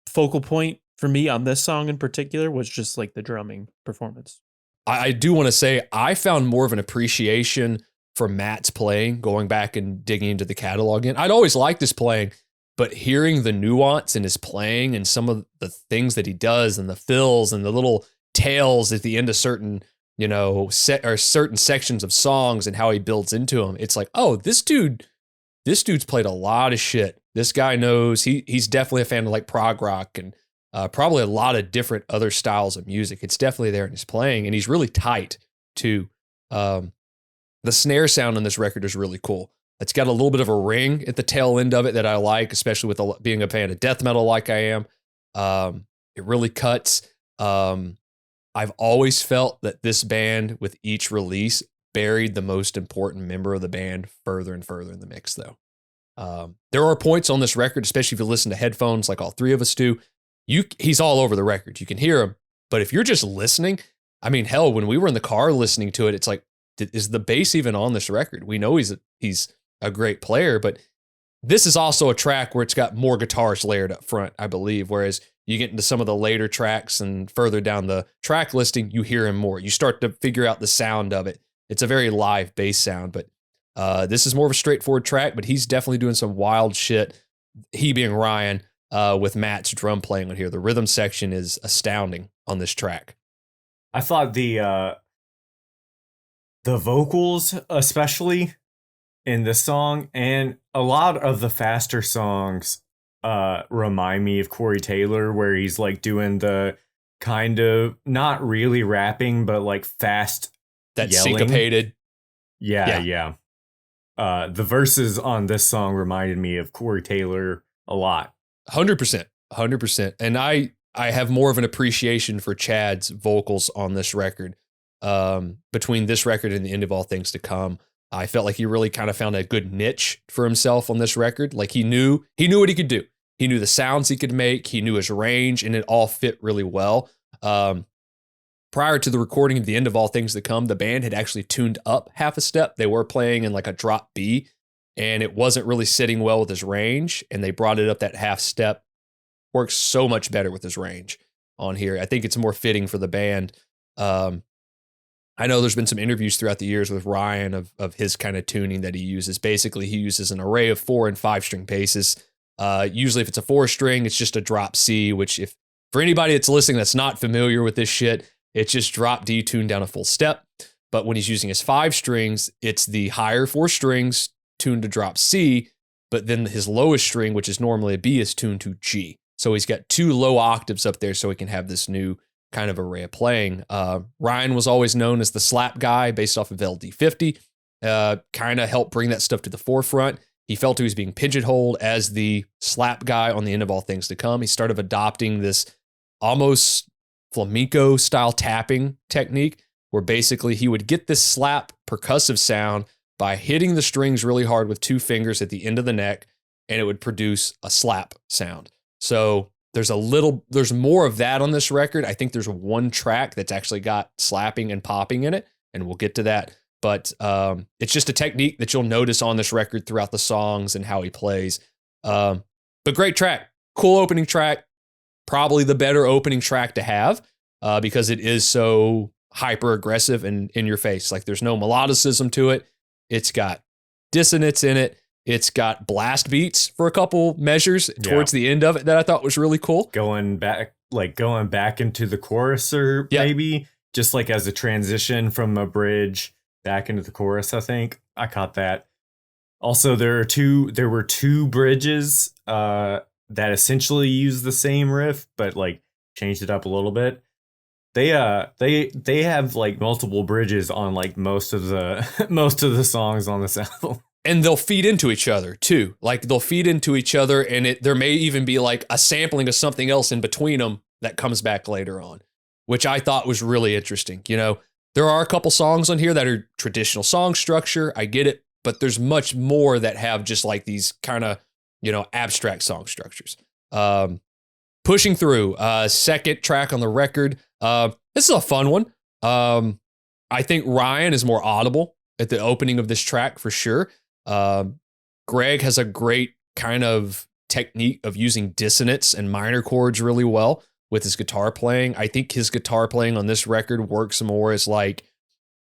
focal point for me on this song in particular was just like the drumming performance. I do want to say I found more of an appreciation for Matt's playing, going back and digging into the catalog again. I'd always liked his playing, but hearing the nuance in his playing and some of the things that he does and the fills and the little tails at the end of certain, certain sections of songs and how he builds into them, it's like, oh, this dude's played a lot of shit. This guy knows. He's definitely a fan of like prog rock and probably a lot of different other styles of music. It's definitely there in his playing, and he's really tight too. The snare sound on this record is really cool. It's got a little bit of a ring at the tail end of it that I like, especially with being a fan of death metal like I am. It really cuts. I've always felt that this band, with each release, buried the most important member of the band further and further in the mix, though. There are points on this record, especially if you listen to headphones like all 3 of us do, he's all over the record. You can hear him. But if you're just listening, I mean, hell, when we were in the car listening to it, it's like, is the bass even on this record? We know he's a great player, but this is also a track where it's got more guitars layered up front, I believe. Whereas you get into some of the later tracks and further down the track listing, you hear him more. You start to figure out the sound of it. It's a very live bass sound, but this is more of a straightforward track, but he's definitely doing some wild shit. He being Ryan, with Matt's drum playing on here. The rhythm section is astounding on this track. I thought the vocals, especially in this song, and a lot of the faster songs remind me of Corey Taylor, where he's like doing the kind of not really rapping, but like fast that yelling. Syncopated. Yeah. The verses on this song reminded me of Corey Taylor a lot. 100%. And I have more of an appreciation for Chad's vocals on this record. Between this record and the End of All Things to Come, I felt like he really kind of found a good niche for himself on this record. Like he knew what he could do. He knew the sounds he could make. He knew his range, and it all fit really well. Prior to the recording of the End of All Things to Come, the band had actually tuned up half a step. They were playing in like a drop B, and it wasn't really sitting well with his range, and they brought it up that half step. Works so much better with his range on here. I think it's more fitting for the band. I know there's been some interviews throughout the years with Ryan of his kind of tuning that he uses. Basically, he uses an array of 4 and 5 string basses. Usually if it's a 4 string, it's just a drop C, which if for anybody that's listening that's not familiar with this shit, it's just drop D tuned down a full step. But when he's using his 5 strings, it's the higher 4 strings tuned to drop C, but then his lowest string, which is normally a B, is tuned to G. So he's got 2 low octaves up there so he can have this new kind of array of playing. Ryan was always known as the slap guy based off of LD50, kind of helped bring that stuff to the forefront. He felt he was being pigeonholed as the slap guy on the End of All Things to Come. He started adopting this almost flamenco style tapping technique where basically he would get this slap percussive sound by hitting the strings really hard with 2 fingers at the end of the neck, and it would produce a slap sound. So there's more of that on this record. I think there's one track that's actually got slapping and popping in it, and we'll get to that. But it's just a technique that you'll notice on this record throughout the songs and how he plays. But great track, cool opening track, probably the better opening track to have because it is so hyper aggressive and in your face. Like there's no melodicism to it. It's got dissonance in it. It's got blast beats for a couple measures towards the end of it that I thought was really cool. Going back into the chorus or maybe just like as a transition from a bridge back into the chorus, I think I caught that. Also, there were two bridges that essentially use the same riff, but like changed it up a little bit. They have like multiple bridges on like most of the songs on this album. And they'll feed into each other too. Like they'll feed into each other, and there may even be like a sampling of something else in between them that comes back later on, which I thought was really interesting. You know, there are a couple songs on here that are traditional song structure. I get it, but there's much more that have just like these kind of, you know, abstract song structures. Pushing through, second track on the record. This is a fun one. I think Ryan is more audible at the opening of this track for sure. Greg has a great kind of technique of using dissonance and minor chords really well with his guitar playing. I think his guitar playing on this record works more as like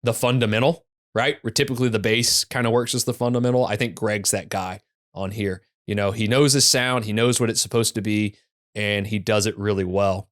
the fundamental, right? Where typically the bass kind of works as the fundamental. I think Greg's that guy on here. You know, he knows his sound, he knows what it's supposed to be, and he does it really well.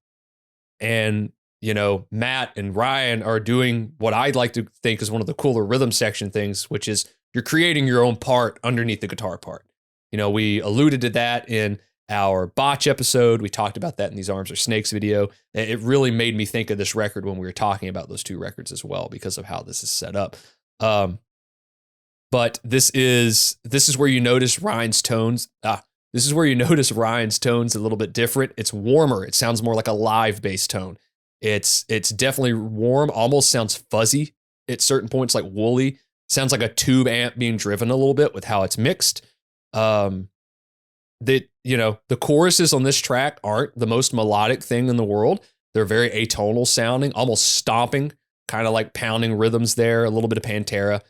And, you know, Matt and Ryan are doing what I'd like to think is one of the cooler rhythm section things, which is you're creating your own part underneath the guitar part. You know, we alluded to that in our Botch episode. We talked about that in These Arms Are Snakes video. It really made me think of this record when we were talking about those two records as well because of how this is set up. But this is where you notice Ryan's tones. This is where you notice Ryan's tones a little bit different. It's warmer. It sounds more like a live bass tone. It's definitely warm, almost sounds fuzzy at certain points, like woolly. Sounds like a tube amp being driven a little bit with how it's mixed. The choruses on this track aren't the most melodic thing in the world. They're very atonal sounding, almost stomping, kind of like pounding rhythms there, a little bit of Pantera.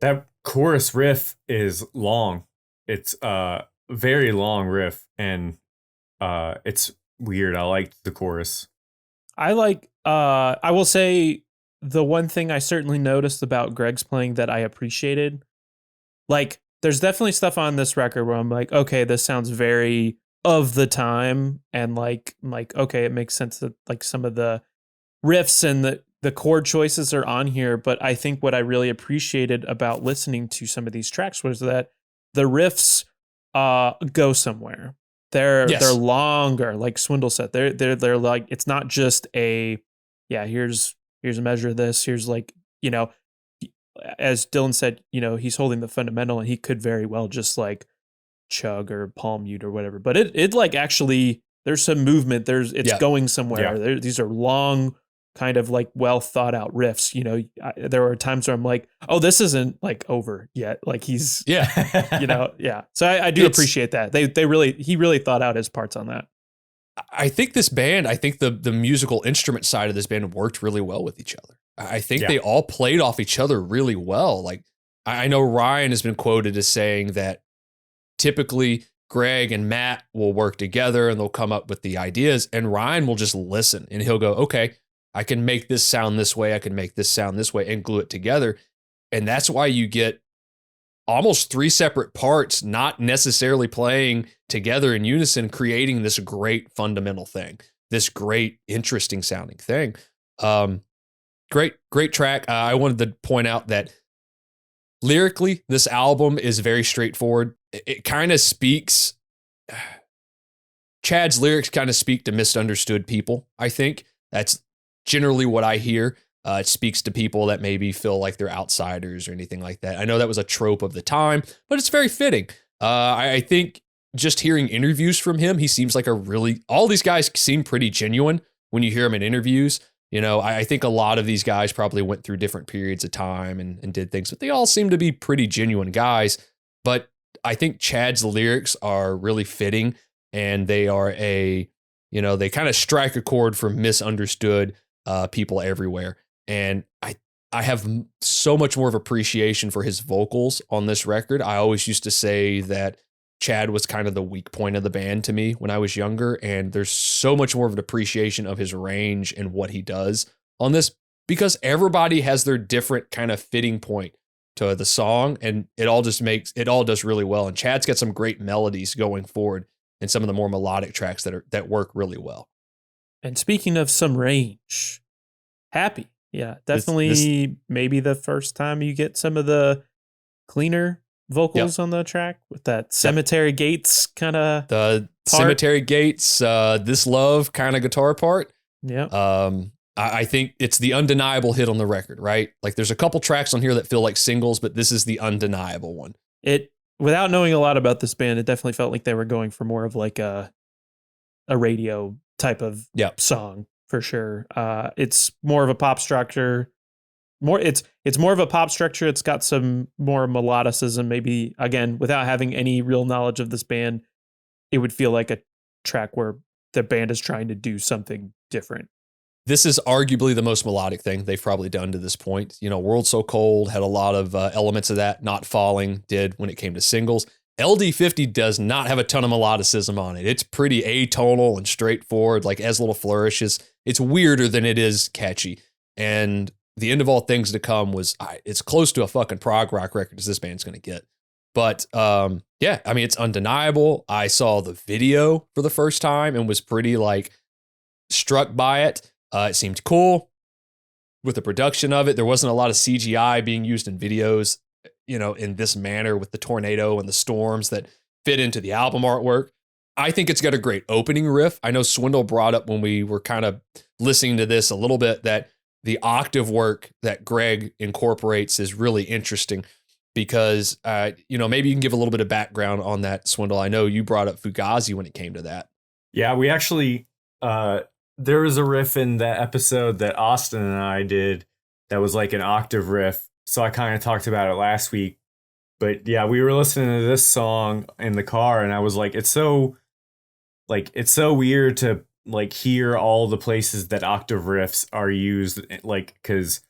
That chorus riff is long. It's a very long riff, and it's weird. I liked the chorus. I will say the one thing I certainly noticed about Greg's playing that I appreciated, like there's definitely stuff on this record where I'm like, okay, this sounds very of the time, and like okay, it makes sense that like some of the riffs and the the chord choices are on here, but I think what I really appreciated about listening to some of these tracks was that the riffs go somewhere. They're longer, like Swindle said. They're like, it's not just here's a measure of this. Here's like, as Dylan said, he's holding the fundamental, and he could very well just like chug or palm mute or whatever. But it like actually there's some movement. It's going somewhere. Yeah. These are long, kind of like well thought out riffs. There were times where I'm like, oh, this isn't like over yet. Like he's So I do appreciate that. He really thought out his parts on that. I think this band, the musical instrument side of this band worked really well with each other. I think they all played off each other really well. Like I know Ryan has been quoted as saying that typically Greg and Matt will work together and they'll come up with the ideas, and Ryan will just listen and he'll go, okay, I can make this sound this way. I can make this sound this way, and glue it together. And that's why you get almost 3 separate parts, not necessarily playing together in unison, creating this great fundamental thing, this great, interesting sounding thing. Great track. I wanted to point out that lyrically, this album is very straightforward. It kind of speaks, Chad's lyrics kind of speak to misunderstood people. I think that's generally what I hear. It speaks to people that maybe feel like they're outsiders or anything like that. I know that was a trope of the time, but it's very fitting. I think just hearing interviews from him, he seems like all these guys seem pretty genuine when you hear him in interviews. I think a lot of these guys probably went through different periods of time and did things, but they all seem to be pretty genuine guys. But I think Chad's lyrics are really fitting, and they are they kind of strike a chord for misunderstood people everywhere. And I have so much more of appreciation for his vocals on this record. I always used to say that Chad was kind of the weak point of the band to me when I was younger, and there's so much more of an appreciation of his range and what he does on this, because everybody has their different kind of fitting point to the song, and it all does really well. And Chad's got some great melodies going forward and some of the more melodic tracks that work really well. And speaking of some range, Happy. Yeah, definitely maybe the first time you get some of the cleaner vocals on the track with that Cemetery Gates kind of the part. Cemetery Gates, This Love kind of guitar part. Yeah. I think it's the undeniable hit on the record, right? Like there's a couple tracks on here that feel like singles, but this is the undeniable one. Without knowing a lot about this band, it definitely felt like they were going for more of like a radio type of song for sure. It's more of a pop structure. It's more of a pop structure. It's got some more melodicism. Maybe again, without having any real knowledge of this band, it would feel like a track where the band is trying to do something different. This is arguably the most melodic thing they've probably done to this point. World So Cold had a lot of elements of that. Not Falling did when it came to singles. LD50 does not have a ton of melodicism on it. It's pretty atonal and straightforward, like as little flourishes. It's weirder than it is catchy. And The End of All Things to Come it's close to a fucking prog rock record as this band's going to get. But it's undeniable. I saw the video for the first time and was pretty struck by it. It seemed cool with the production of it. There wasn't a lot of CGI being used in videos, in this manner with the tornado and the storms that fit into the album artwork. I think it's got a great opening riff. I know Swindle brought up when we were kind of listening to this a little bit that the octave work that Greg incorporates is really interesting because, maybe you can give a little bit of background on that, Swindle. I know you brought up Fugazi when it came to that. Yeah, we actually, there was a riff in that episode that Austin and I did that was like an octave riff. So I kind of talked about it last week. But yeah, we were listening to this song in the car and I was like, it's so weird to hear all the places that octave riffs are used, because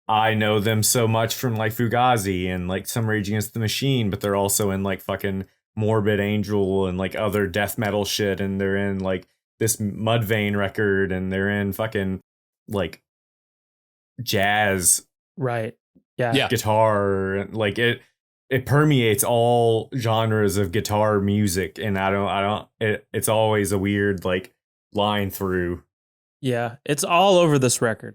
I know them so much from Fugazi and some Rage Against the Machine, but they're also in fucking Morbid Angel and other death metal shit, and they're in this Mudvayne record, and they're in fucking jazz, right? Yeah, guitar, and it permeates all genres of guitar music, and it's always a weird line through. Yeah, it's all over this record.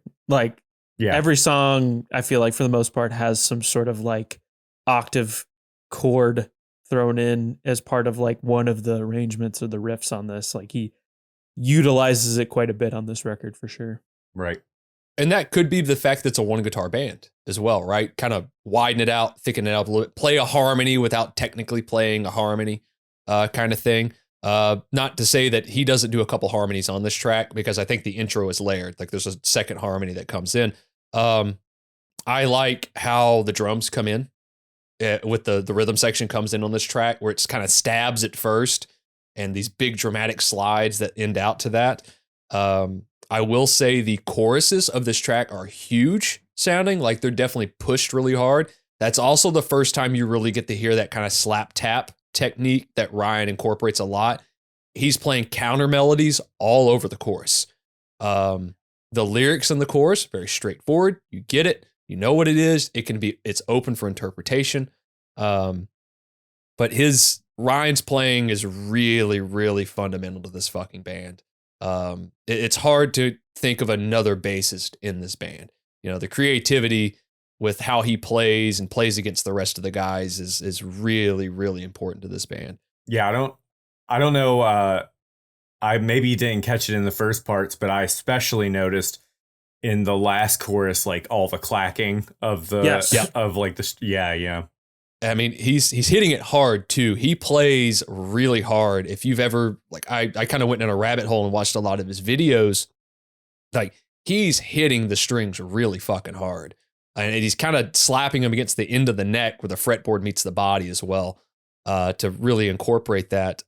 Yeah. Every song, I feel like for the most part, has some sort of like octave chord thrown in as part of like one of the arrangements or the riffs on this. Like he utilizes it quite a bit on this record for sure. Right. And that could be the fact that it's a one guitar band as well, right? Kind of widen it out, thicken it up a little bit, play a harmony without technically playing a harmony kind of thing. Not to say that he doesn't do a couple harmonies on this track, because I think the intro is layered. Like there's a second harmony that comes in. I like how the drums come in with the rhythm section comes in on this track, where it's kind of stabs at first and these big dramatic slides that end out to that. I will say the choruses of this track are huge sounding, like they're definitely pushed really hard. That's also the first time you really get to hear that kind of slap tap technique that Ryan incorporates a lot. He's playing counter melodies all over the chorus. The lyrics in the chorus, very straightforward. You get it. You know what it is. It's open for interpretation. But Ryan's playing is really, really fundamental to this fucking band. It's hard to think of another bassist in this band. You know, the creativity with how he plays and plays against the rest of the guys is really, really important to this band. Yeah, I don't know. I maybe didn't catch it in the first parts, but I especially noticed in the last chorus, like all the clacking of the of like the yeah. I mean, he's hitting it hard too. He plays really hard. If you've ever I kind of went in a rabbit hole and watched a lot of his videos, like he's hitting the strings really fucking hard. And he's kind of slapping them against the end of the neck where the fretboard meets the body as well, to really incorporate that.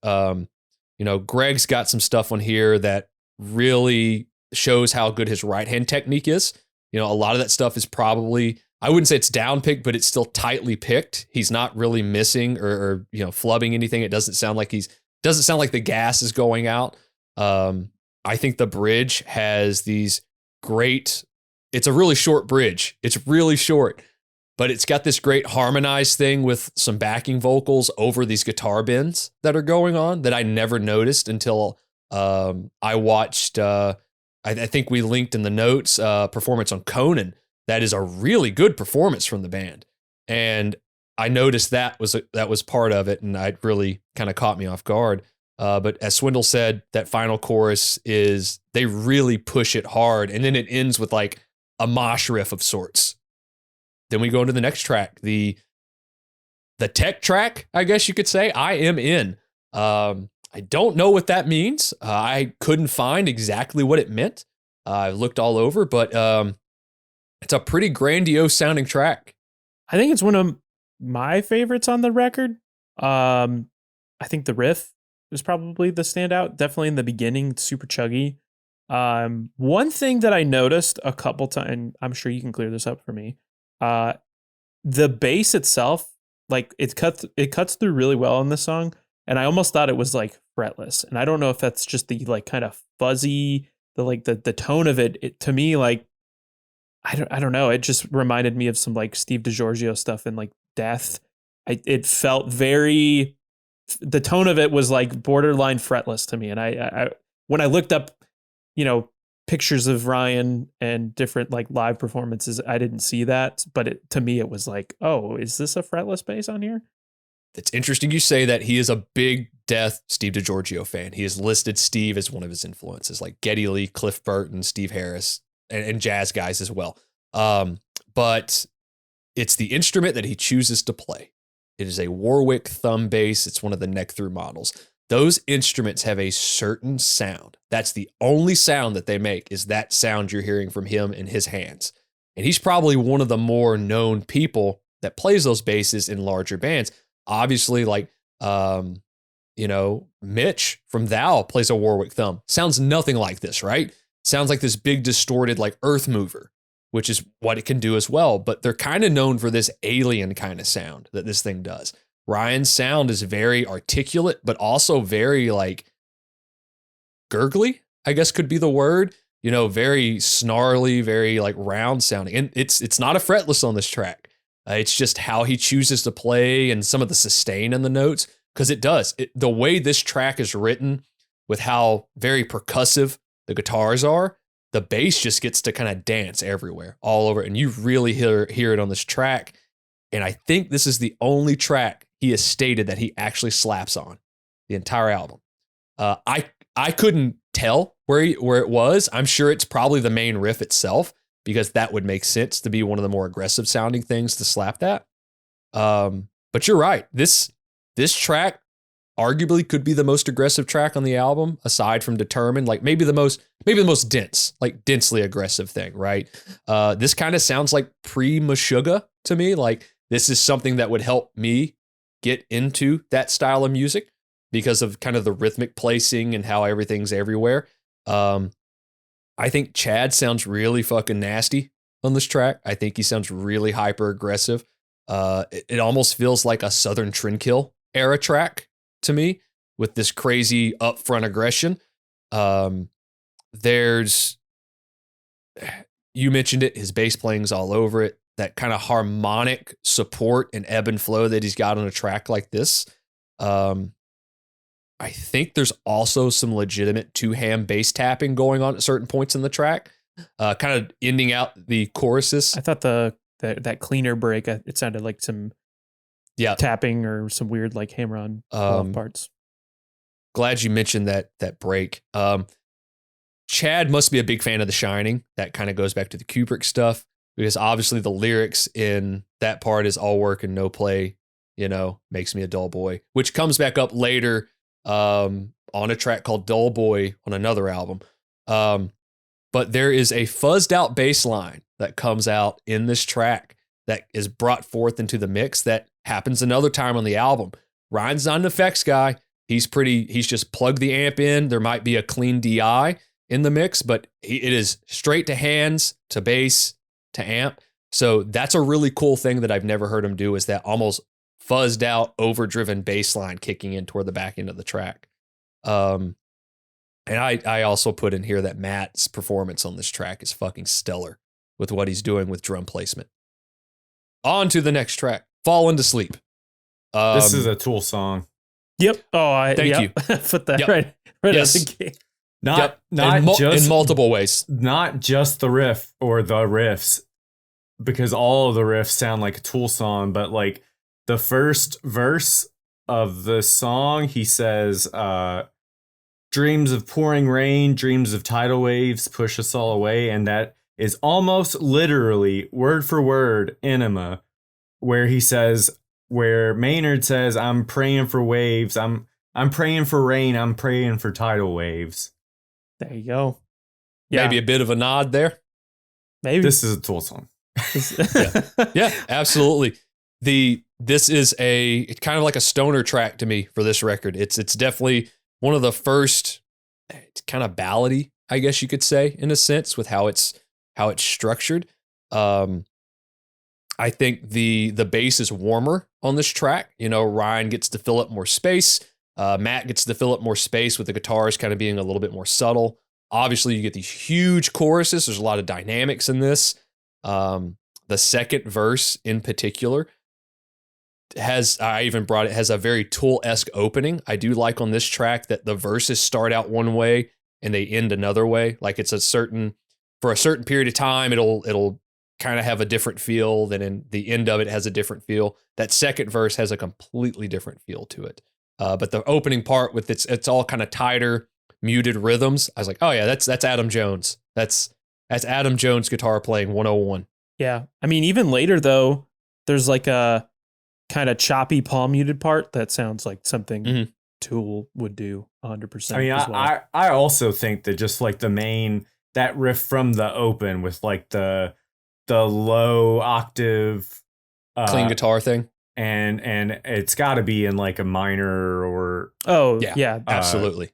Greg's got some stuff on here that really shows how good his right hand technique is. A lot of that stuff is probably, I wouldn't say it's down picked, but it's still tightly picked. He's not really missing or flubbing anything. It doesn't sound like the gas is going out. I think the bridge has these great, it's a really short bridge. It's really short, but it's got this great harmonized thing with some backing vocals over these guitar bends that are going on that I never noticed until I watched, I think we linked in the notes, performance on Conan. That is a really good performance from the band. And I noticed that was part of it, and it really kind of caught me off guard. But as Swindle said, that final chorus they really push it hard, and then it ends with like a mosh riff of sorts. Then we go into the next track, the tech track, I guess you could say. I Am In. I don't know what that means. I couldn't find exactly what it meant. I looked all over, but it's a pretty grandiose sounding track. I think it's one of my favorites on the record. I think the riff is probably the standout. Definitely in the beginning, it's super chuggy. One thing that I noticed a couple times, and I'm sure you can clear this up for me. The bass itself, like it cuts through really well in this song, and I almost thought it was like fretless. And I don't know if that's just the like kind of fuzzy, the tone of it. To me, like I don't know. It just reminded me of some like Steve DiGiorgio stuff and like Death. It felt very. The tone of it was like borderline fretless to me, and I when I looked up, pictures of Ryan and different like live performances, I didn't see that, but to me it was like, oh, is this a fretless bass on here? It's interesting you say that. He is a big Death Steve DiGiorgio fan. He has listed Steve as one of his influences, like Geddy Lee, Cliff Burton, Steve Harris, and jazz guys as well. But it's the instrument that he chooses to play. It is a Warwick thumb bass. It's one of the neck through models. Those instruments have a certain sound. That's the only sound that they make, is that sound you're hearing from him in his hands. And he's probably one of the more known people that plays those basses in larger bands. Obviously, like, Mitch from Thou plays a Warwick thumb. Sounds nothing like this, right? Sounds like this big distorted like earth mover, which is what it can do as well. But they're kind of known for this alien kind of sound that this thing does. Ryan's sound is very articulate, but also very like gurgly, I guess could be the word. Very snarly, very like round sounding. And it's not a fretless on this track. It's just how he chooses to play and some of the sustain in the notes, because it does. The way this track is written with how very percussive the guitars are, the bass just gets to kind of dance everywhere, all over. And you really hear it on this track. And I think this is the only track he has stated that he actually slaps on the entire album. I couldn't tell where it was. I'm sure it's probably the main riff itself, because that would make sense to be one of the more aggressive sounding things to slap that. But you're right. This track arguably could be the most aggressive track on the album, aside from Determined, like maybe the most dense, like densely aggressive thing, right? This kind of sounds like pre-Meshuggah to me. Like this is something that would help me get into that style of music because of kind of the rhythmic placing and how everything's everywhere. I think Chad sounds really fucking nasty on this track. I think he sounds really hyper aggressive. It almost feels like a Southern Trendkill era track to me, with this crazy upfront aggression. You mentioned it, his bass playing's all over it. That kind of harmonic support and ebb and flow that he's got on a track like this. I think there's also some legitimate two-hand bass tapping going on at certain points in the track, kind of ending out the choruses. I thought that cleaner break, it sounded like some tapping or some weird like hammer on parts. Glad you mentioned that break. Chad must be a big fan of The Shining. That kind of goes back to the Kubrick stuff, because obviously the lyrics in that part is all work and no play, makes me a dull boy, which comes back up later on a track called Dull Boy on another album. But there is a fuzzed out bass line that comes out in this track that is brought forth into the mix that happens another time on the album. Ryan's not an effects guy. He's just plugged the amp in. There might be a clean DI in the mix, but it is straight to hands, to bass, to amp. So that's a really cool thing that I've never heard him do, is that almost fuzzed out, overdriven bass line kicking in toward the back end of the track. And I also put in here that Matt's performance on this track is fucking stellar with what he's doing with drum placement. On to the next track, Fallen to Sleep. This is a Tool song. Yep. Oh, thank you. Put that right yes. out the gate. Not in multiple ways. Not just the riff or the riffs, because all of the riffs sound like a Tool song, but like the first verse of the song, he says, dreams of pouring rain, dreams of tidal waves push us all away. And that is almost literally word for word Enema, where Maynard says, I'm praying for waves. I'm praying for rain. I'm praying for tidal waves. There you go. Yeah. Maybe a bit of a nod there. Maybe this is a Tool song. yeah, absolutely. This is it's kind of like a stoner track to me for this record. It's definitely one of the first. It's kind of ballady, I guess you could say, in a sense, with how it's structured. I think the bass is warmer on this track. Ryan gets to fill up more space. Matt gets to fill up more space, with the guitars kind of being a little bit more subtle. Obviously, you get these huge choruses. There's a lot of dynamics in this. The second verse in particular has a very Tool-esque opening. I do like on this track that the verses start out one way and they end another way. Like it's for a certain period of time, it'll kind of have a different feel than in the end of it has a different feel. That second verse has a completely different feel to it. But the opening part with it's all kind of tighter, muted rhythms. I was like, oh yeah, that's Adam Jones. That's Adam Jones guitar playing 101. Yeah. I mean, even later though, there's like a kind of choppy palm muted part that sounds like something Tool would do 100%. I mean, I also think that just like that riff from the open with like the low octave clean guitar thing. And it's got to be in like a minor or absolutely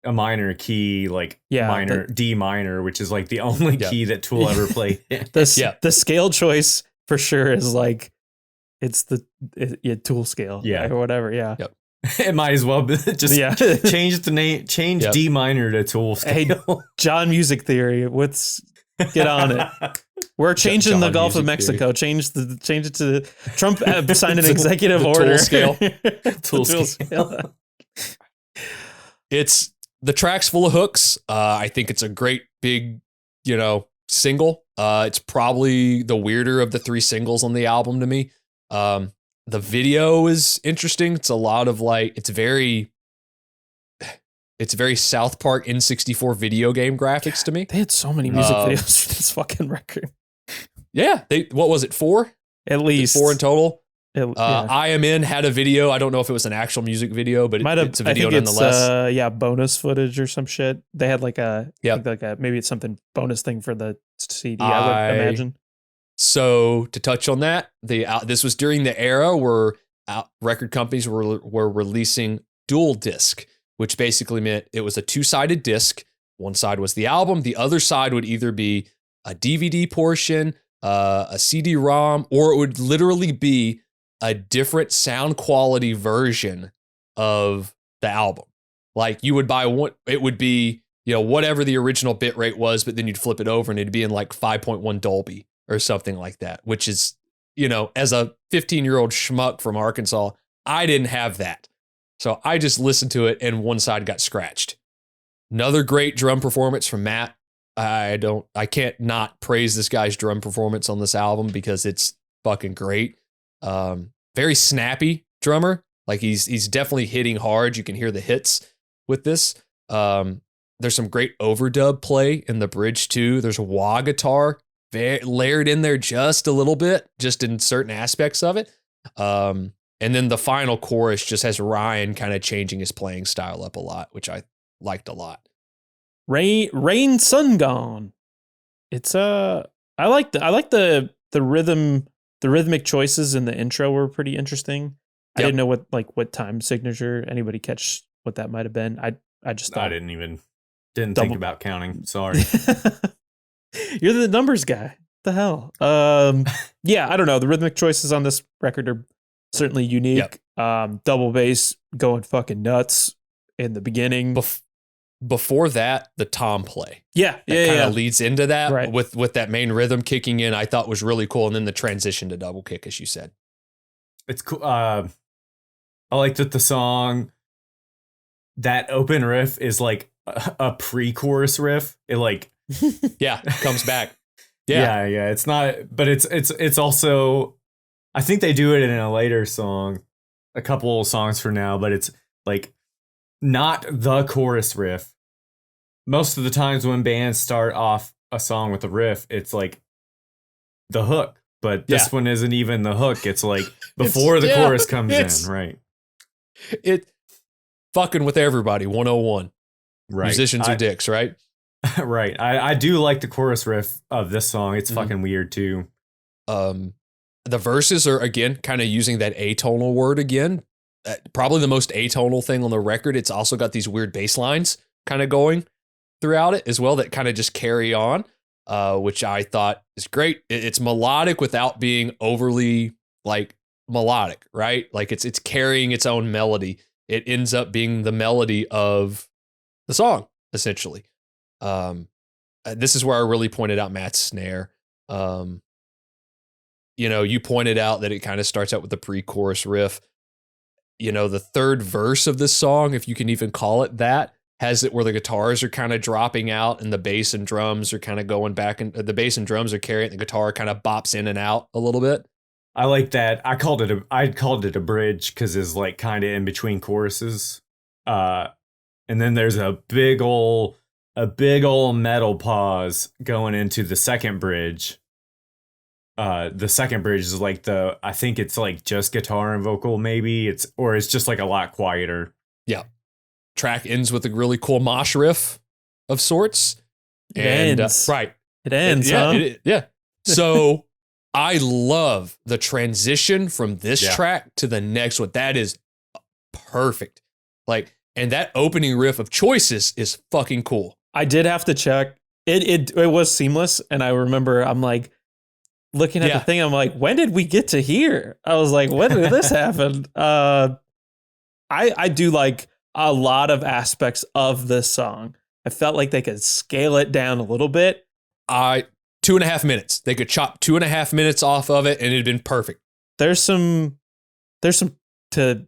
a minor key, like D minor, which is like the only key that Tool ever played. The scale choice for sure is like it's the Tool scale, or whatever. Yeah, it might as well be just change the name, change D minor to Tool scale. Hey, John Music Theory, get on it. We're changing the Gulf of Mexico. Change it to Trump signed an executive order. Tool scale. It's the track's full of hooks. I think it's a great big single. It's probably the weirder of the 3 singles on the album to me. The video is interesting. It's a lot of it's very South Park N64 video game graphics to me. They had so many music videos for this fucking record. Yeah. What was it, 4? At least 4 in total. Yeah. I Am In had a video. I don't know if it was an actual music video, but it's a video nonetheless. Bonus footage or some shit. They had maybe it's something bonus thing for the CD, I would imagine. So to touch on that, this was during the era where record companies were releasing dual disc, which basically meant it was a 2-sided disc. One side was the album. The other side would either be a DVD portion, a CD-ROM, or it would literally be a different sound quality version of the album. Like you would buy one, it would be, whatever the original bit rate was, but then you'd flip it over and it'd be in 5.1 Dolby or something like that, which is, as a 15-year-old schmuck from Arkansas, I didn't have that. So I just listened to it and one side got scratched. Another great drum performance from Matt. I can't not praise this guy's drum performance on this album because it's fucking great. Very snappy drummer. He's definitely hitting hard. You can hear the hits with this. There's some great overdub play in the bridge too. There's a wah guitar layered in there just a little bit, just in certain aspects of it. And then the final chorus just has Ryan kind of changing his playing style up a lot, which I liked a lot. Rain.Sun.Gone. It's I like the rhythm. The rhythmic choices in the intro were pretty interesting. Yep. I didn't know what time signature. Anybody catch what that might have been? I just thought I didn't think about counting. Sorry. You're the numbers guy. What the hell? Yeah, I don't know. The rhythmic choices on this record are certainly unique. Yep. Double bass going fucking nuts in the beginning. Before that, the tom play. Kind of leads into that, right, with that main rhythm kicking in, I thought was really cool. And then the transition to double kick, as you said. It's cool. I like that the song, that open riff is like a pre-chorus riff. It comes back. Yeah. It's not, but it's also, I think they do it in a later song, a couple songs for now, but it's not the chorus riff. Most of the times when bands start off a song with a riff, it's the hook, but this one isn't even the hook. It's before the chorus comes in, right? It fucking with everybody, 101. Right. Musicians are dicks, right? Right. I do like the chorus riff of this song. It's fucking weird too. The verses are, again, kind of using that atonal word again. Probably the most atonal thing on the record. It's also got these weird bass lines kind of going throughout it as well that kind of just carry on, which I thought is great. It's melodic without being overly melodic, right? It's carrying its own melody. It ends up being the melody of the song, essentially. This is where I really pointed out Matt's snare. You pointed out that it kind of starts out with the pre-chorus riff. The third verse of this song, if you can even call it that, has it where the guitars are kind of dropping out and the bass and drums are kind of going back, and the bass and drums are carrying, the guitar kind of bops in and out a little bit. I like that. I called it a bridge because it's kind of in between choruses. And then there's a big ol' metal pause going into the second bridge. The second bridge is I think it's just guitar and vocal, maybe it's just a lot quieter. Yeah. Track ends with a really cool mosh riff of sorts. It ends. Right. It ends, huh? Yeah. So I love the transition from this track to the next one. That is perfect. And that opening riff of Choices is fucking cool. I did have to check. It was seamless. And I remember I'm looking at the thing, I'm when did we get to here? I was when did this happen? I do like a lot of aspects of this song. I felt like they could scale it down a little bit. 2.5 minutes. They could chop 2.5 minutes off of it and it'd been perfect. There's some, to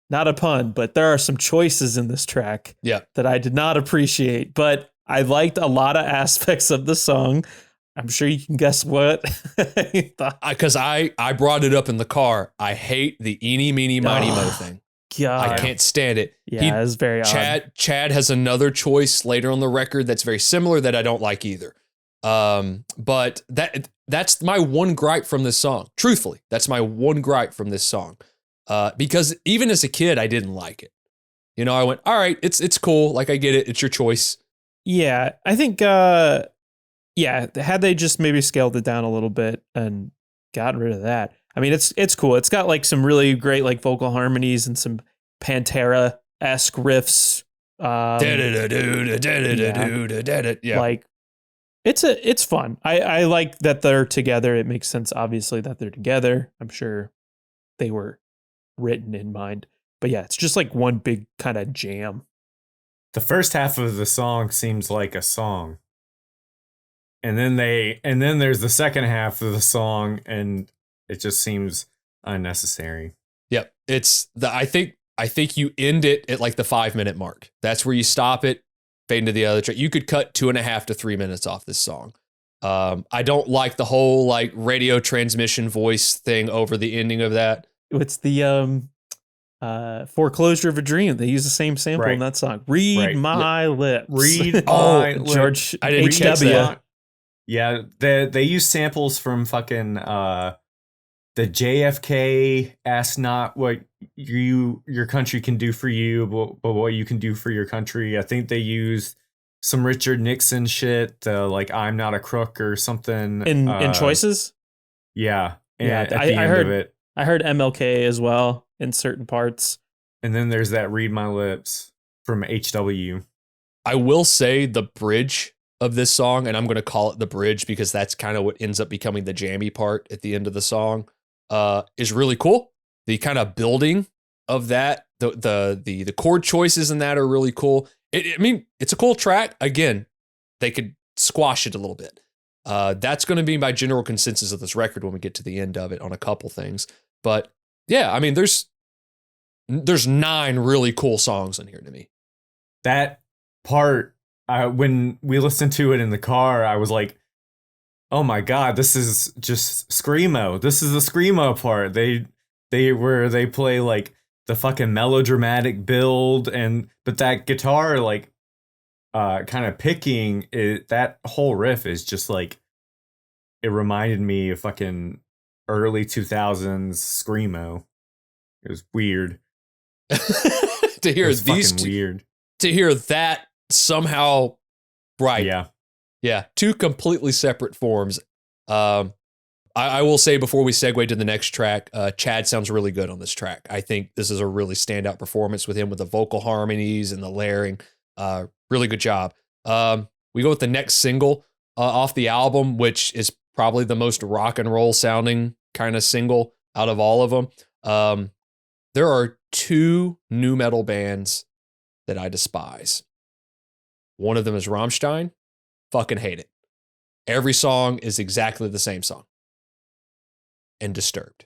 not a pun, but there are some choices in this track that I did not appreciate, but I liked a lot of aspects of the song. I'm sure you can guess what. Because I brought it up in the car. I hate the eeny, meeny, miny, mo thing. God. I can't stand it. Yeah, it's very odd. Chad has another choice later on the record that's very similar that I don't like either. But that's my one gripe from this song. Truthfully, that's my one gripe from this song. Because even as a kid, I didn't like it. You know, I went, all right, it's cool. Like, I get it. It's your choice. Yeah, I think, had they just maybe scaled it down a little bit and gotten rid of that. I mean, it's cool. It's got like some really great like vocal harmonies and some Pantera-esque riffs. Yeah. Like, it's fun. I like that they're together. It makes sense, obviously, that they're together. I'm sure they were written in mind. But yeah, it's just like one big kind of jam. The first half of the song seems like a song. And then there's the second half of the song, and it just seems unnecessary. Yep. I think you end it at like the 5-minute mark. That's where you stop it, fade into the other track. You could cut 2.5 to 3 minutes off this song. I don't like the whole like radio transmission voice thing over the ending of that. It's the Foreclosure of a Dream. They use the same sample in that song. Read my lips. Read my lips. George I didn't catch that. Yeah, they use samples from fucking the JFK "Ask Not What Your Country Can Do For You, but what you can do for your country." I think they used some Richard Nixon shit, like "I'm Not a Crook" or something. In Choices? Yeah. I heard MLK as well in certain parts. And then there's that "Read My Lips" from HW. I will say the bridge of this song, and I'm going to call it the bridge because that's kind of what ends up becoming the jammy part at the end of the song, is really cool. The kind of building of that, the chord choices in that are really cool. I mean, it's a cool track. Again, they could squash it a little bit. That's going to be my general consensus of this record when we get to the end of it on a couple things. But yeah, I mean, there's 9 really cool songs in here to me. That part, when we listened to it in the car, I was like, oh my God, this is just Screamo. This is the Screamo part. They play like the fucking melodramatic build, but that guitar, like, kind of picking it, that whole riff is just like, it reminded me of fucking early 2000s Screamo. It was weird. To hear these two, weird. To hear that somehow, right? Yeah, 2 completely separate forms. I will say before we segue to the next track, Chad sounds really good on this track. I think this is a really standout performance with him with the vocal harmonies and the layering. Really good job. We go with the next single off the album, which is probably the most rock and roll sounding kind of single out of all of them. There are 2 nu metal bands that I despise. One of them is Rammstein. Fucking hate it. Every song is exactly the same song. And Disturbed.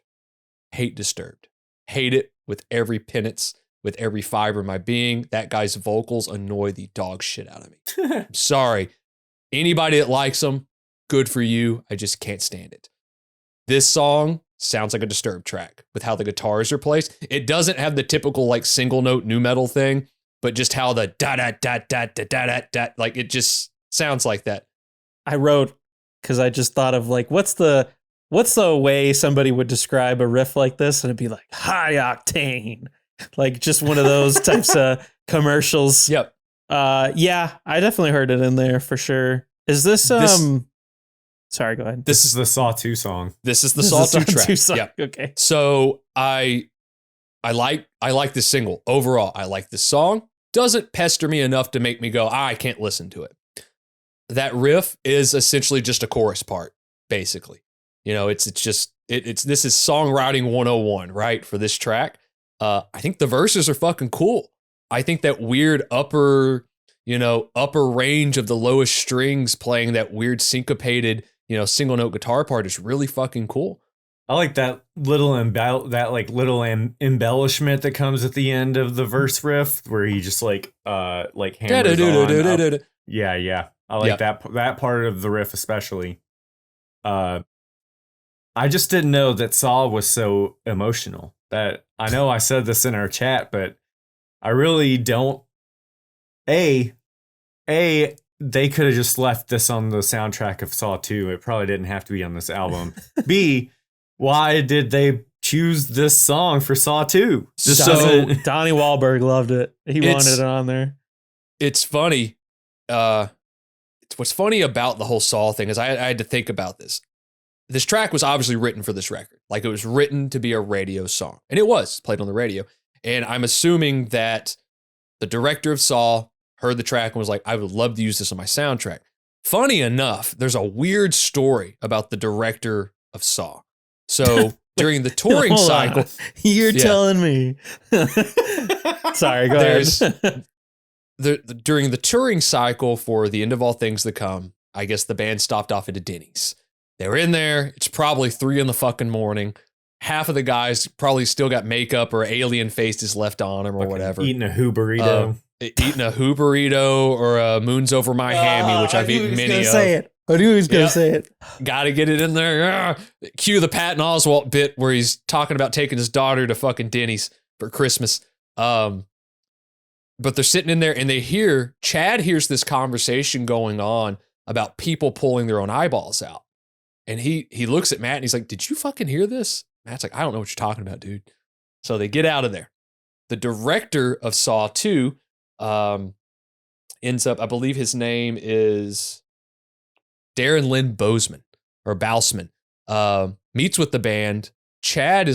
Hate Disturbed. Hate it with every penance, with every fiber of my being. That guy's vocals annoy the dog shit out of me. I'm sorry. Anybody that likes them, good for you. I just can't stand it. This song sounds like a Disturbed track with how the guitars are placed. It doesn't have the typical like single note nu metal thing, but just how the da da da da da da da da, like it just sounds like that. I wrote, because I just thought of like, what's the way somebody would describe a riff like this? And it'd be like high octane, like just one of those types of commercials. Yep. Yeah, I definitely heard it in there for sure. Is this sorry, go ahead. This is the Saw 2 song. This is the Saw 2 track. Song. Yep. Okay. So I like this single. Overall, I like this song. Doesn't pester me enough to make me go, I can't listen to it. That riff is essentially just a chorus part, basically. You know, this is songwriting 101, right? For this track. I think the verses are fucking cool. I think that weird upper range of the lowest strings playing that weird syncopated, single note guitar part is really fucking cool. I like that little embellishment that comes at the end of the verse riff where he just hammers on Yeah. I like that part of the riff especially. I just didn't know that Saw was so emotional. That I know I said this in our chat, but I really don't. They could have just left this on the soundtrack of Saw 2. It probably didn't have to be on this album. B, why did they choose this song for Saw 2? Donnie Wahlberg loved it. He wanted it on there. It's funny. What's funny about the whole Saw thing is I had to think about this. This track was obviously written for this record. Like, it was written to be a radio song. And it was played on the radio. And I'm assuming that the director of Saw heard the track and was like, I would love to use this on my soundtrack. Funny enough, there's a weird story about the director of Saw. So during the touring cycle... You're telling me. Sorry, go ahead. During the touring cycle for The End of All Things to Come, I guess the band stopped off at a Denny's. They were in there. It's probably 3 a.m. Half of the guys probably still got makeup or alien faces left on them or whatever. Eating a Who burrito. Eating a Who burrito or a Moon's Over My Hammy, which I've eaten many of. I knew he was going to say it. Got to get it in there. Cue the Patton Oswalt bit where he's talking about taking his daughter to fucking Denny's for Christmas. But they're sitting in there and Chad hears this conversation going on about people pulling their own eyeballs out. And he looks at Matt and he's like, did you fucking hear this? Matt's like, I don't know what you're talking about, dude. So they get out of there. The director of Saw 2 ends up, I believe his name is Darren Lynn Bousman. Meets with the band. Chad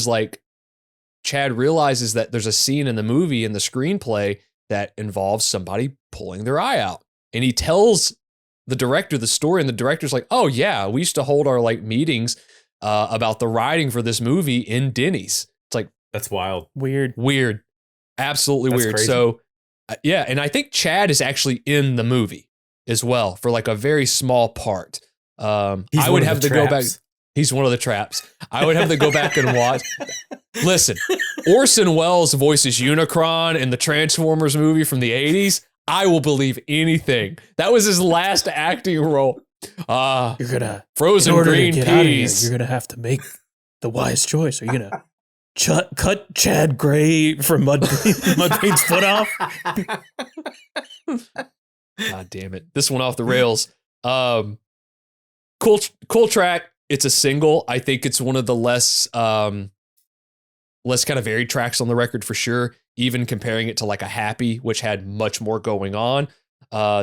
realizes that there's a scene in the movie, in the screenplay, that involves somebody pulling their eye out. And he tells the director the story, and the director's like, oh yeah, we used to hold our like meetings about the writing for this movie in Denny's. It's like, that's wild. Weird. Absolutely weird. Crazy. So yeah. And I think Chad is actually in the movie as well for like a very small part. I would have to go back. He's one of the traps. I would have to go back and watch. Listen, Orson Welles voices Unicron in the Transformers movie from the 80s. I will believe anything. That was his last acting role. You're gonna frozen green peas. You're gonna have to make the wise choice. Are you gonna cut Chad Gray from Mudvayne's foot off? God damn it! This one off the rails. Cool track. It's a single. I think it's one of the less kind of varied tracks on the record for sure. Even comparing it to like a Happy, which had much more going on.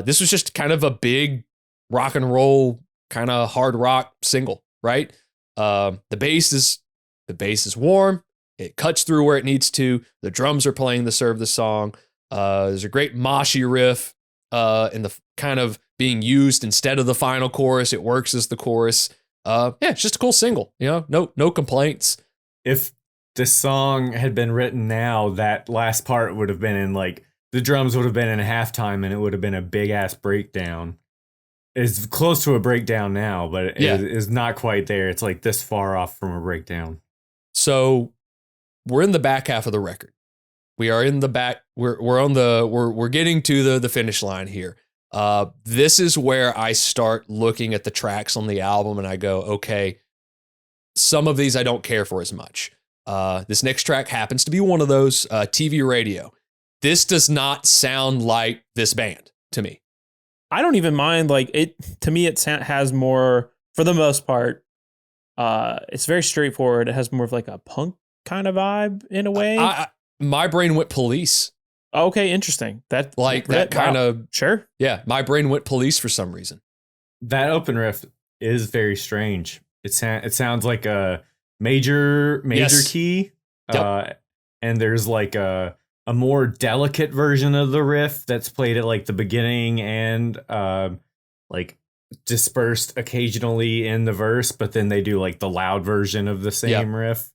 This was just kind of a big rock and roll, kind of hard rock single, right? The bass is warm. It cuts through where it needs to. The drums are playing to serve the song. There's a great moshy riff in the kind of being used instead of the final chorus. It works as the chorus. It's just a cool single. You know, no complaints. If this song had been written now, that last part would have been in like the drums would have been in a halftime, and it would have been a big ass breakdown. It's close to a breakdown now, but it is not quite there. It's like this far off from a breakdown. So we're in the back half of the record. We are in the back. We're getting to the finish line here. This is where I start looking at the tracks on the album and I go, okay, some of these I don't care for as much. This next track happens to be one of those, TV Radio. This does not sound like this band to me. I don't even mind. Like it, to me, it has more, for the most part, it's very straightforward. It has more of like a punk kind of vibe in a way. My brain went Police. Okay, interesting. That kind of, sure. Yeah, my brain went Police for some reason. That open riff is very strange. It sounds like a major key. Yep. And there's like a more delicate version of the riff that's played at like the beginning and like dispersed occasionally in the verse, but then they do like the loud version of the same riff.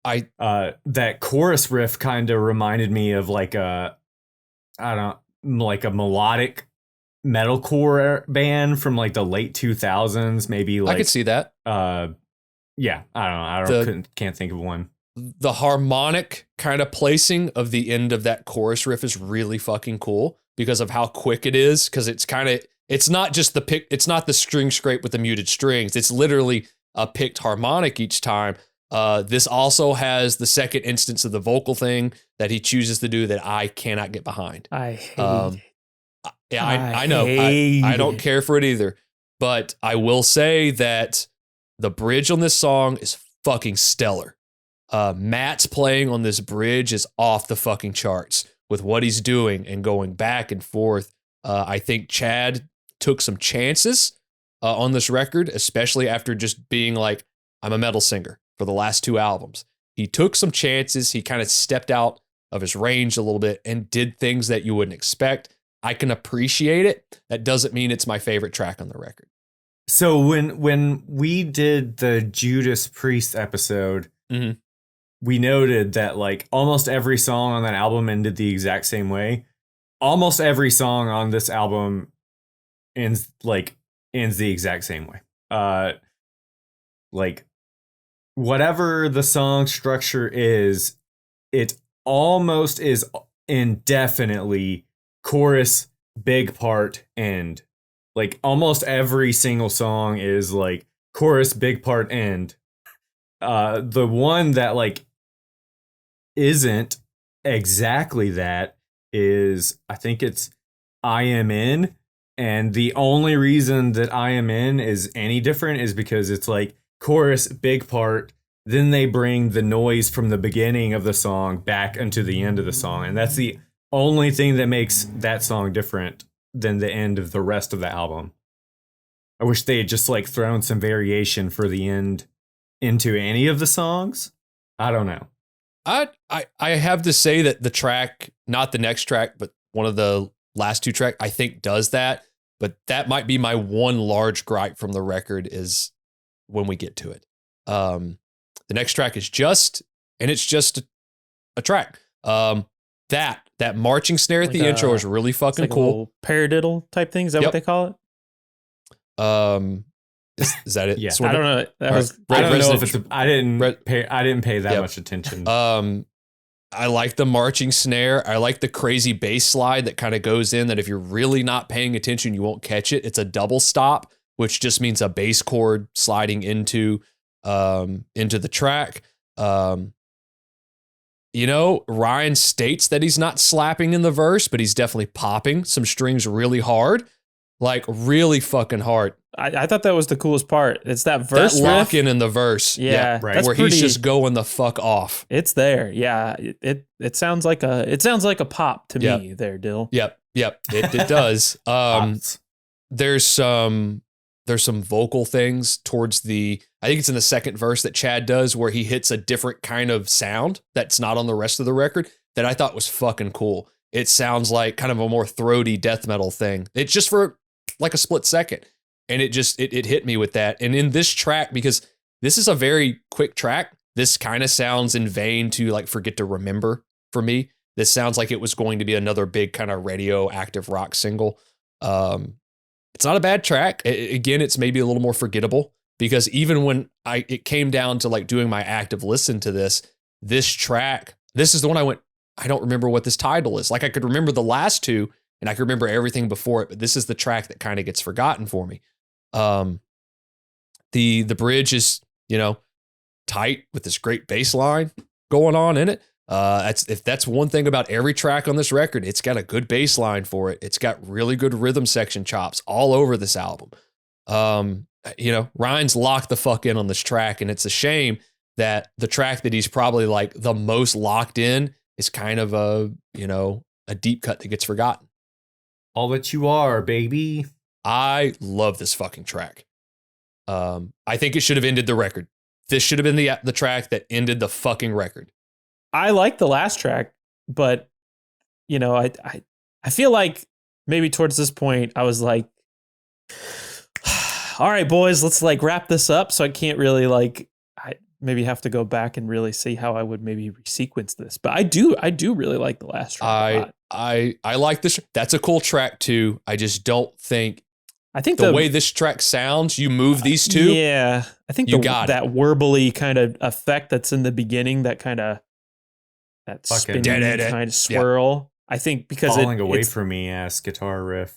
That chorus riff kind of reminded me of like a melodic metalcore band from like the late 2000s, maybe. Like I could see that. Yeah, I can't think of one. The harmonic kind of placing of the end of that chorus riff is really fucking cool. because of how quick it is. Because it's not just it's not the string scrape with the muted strings. It's literally a picked harmonic each time. This also has the second instance of the vocal thing that he chooses to do that I cannot get behind. I hate it. Yeah, I know. I don't care for it either. But I will say that the bridge on this song is fucking stellar. Matt's playing on this bridge is off the fucking charts with what he's doing and going back and forth. I think Chad took some chances on this record, especially after just being like, I'm a metal singer for the last 2 albums. He took some chances. He kind of stepped out of his range a little bit and did things that you wouldn't expect. I can appreciate it. That doesn't mean it's my favorite track on the record. So when we did the Judas Priest episode, we noted that like almost every song on that album ended the exact same way. Almost every song on this album ends the exact same way. Like whatever the song structure is, it almost is indefinitely chorus, big part, end. Like almost every single song is like chorus, big part, end. The one that like isn't exactly that is, I think it's I Am In. And the only reason that I Am In is any different is because it's like chorus, big part, then they bring the noise from the beginning of the song back into the end of the song. And that's the only thing that makes that song different than the end of the rest of the album. I wish they had just like thrown some variation for the end into any of the songs. I don't know. I have to say that the track, not the next track, but one of the last 2 tracks, I think does that. But that might be my one large gripe from the record is when we get to it. The next track is just a track. That marching snare at the intro is really fucking cool. Paradiddle type thing. Is that what they call it? Is that it? Yeah. I don't know. I don't know if it's. I didn't pay that much attention. I like the marching snare. I like the crazy bass slide that kind of goes in that if you're really not paying attention, you won't catch it. It's a double stop, which just means a bass chord sliding into the track. Ryan states that he's not slapping in the verse, but he's definitely popping some strings really hard, like really fucking hard. I thought that was the coolest part. It's that verse that lock-in in the verse. Yeah, right. Where he's just going the fuck off. It's there. Yeah. It sounds like a pop to me there, Dill. Yep. It does. There's some vocal things towards I think it's in the second verse that Chad does where he hits a different kind of sound that's not on the rest of the record that I thought was fucking cool. It sounds like kind of a more throaty death metal thing. It's just for like a split second. And it hit me with that. And in this track, because this is a very quick track, this kind of sounds in vain to like Forget to Remember for me. This sounds like it was going to be another big kind of radioactive rock single. It's not a bad track. Again, it's maybe a little more forgettable because even when it came down to like doing my active listen to this track, this is the one I went, I don't remember what this title is. Like I could remember the last 2 and I could remember everything before it, but this is the track that kind of gets forgotten for me. The bridge is, tight with this great bass line going on in it. That's one thing about every track on this record. It's got a good bass line for it. It's got really good rhythm section chops all over this album. Ryan's locked the fuck in on this track, and it's a shame that the track that he's probably like the most locked in is kind of a deep cut that gets forgotten. All that you are, baby. I love this fucking track. I think it should have ended the record. This should have been the track that ended the fucking record. I like the last track, but I feel like maybe towards this point I was like, all right, boys, let's like wrap this up. So I can't really I maybe have to go back and really see how I would maybe resequence this. But I do really like the last track a lot. I like this. That's a cool track too. I just don't think. I think the way this track sounds, you move these 2. Yeah, I think that warbly kind of effect that's in the beginning, that kind of spinning kind of swirl. I think because Falling Away From Me ass guitar riff.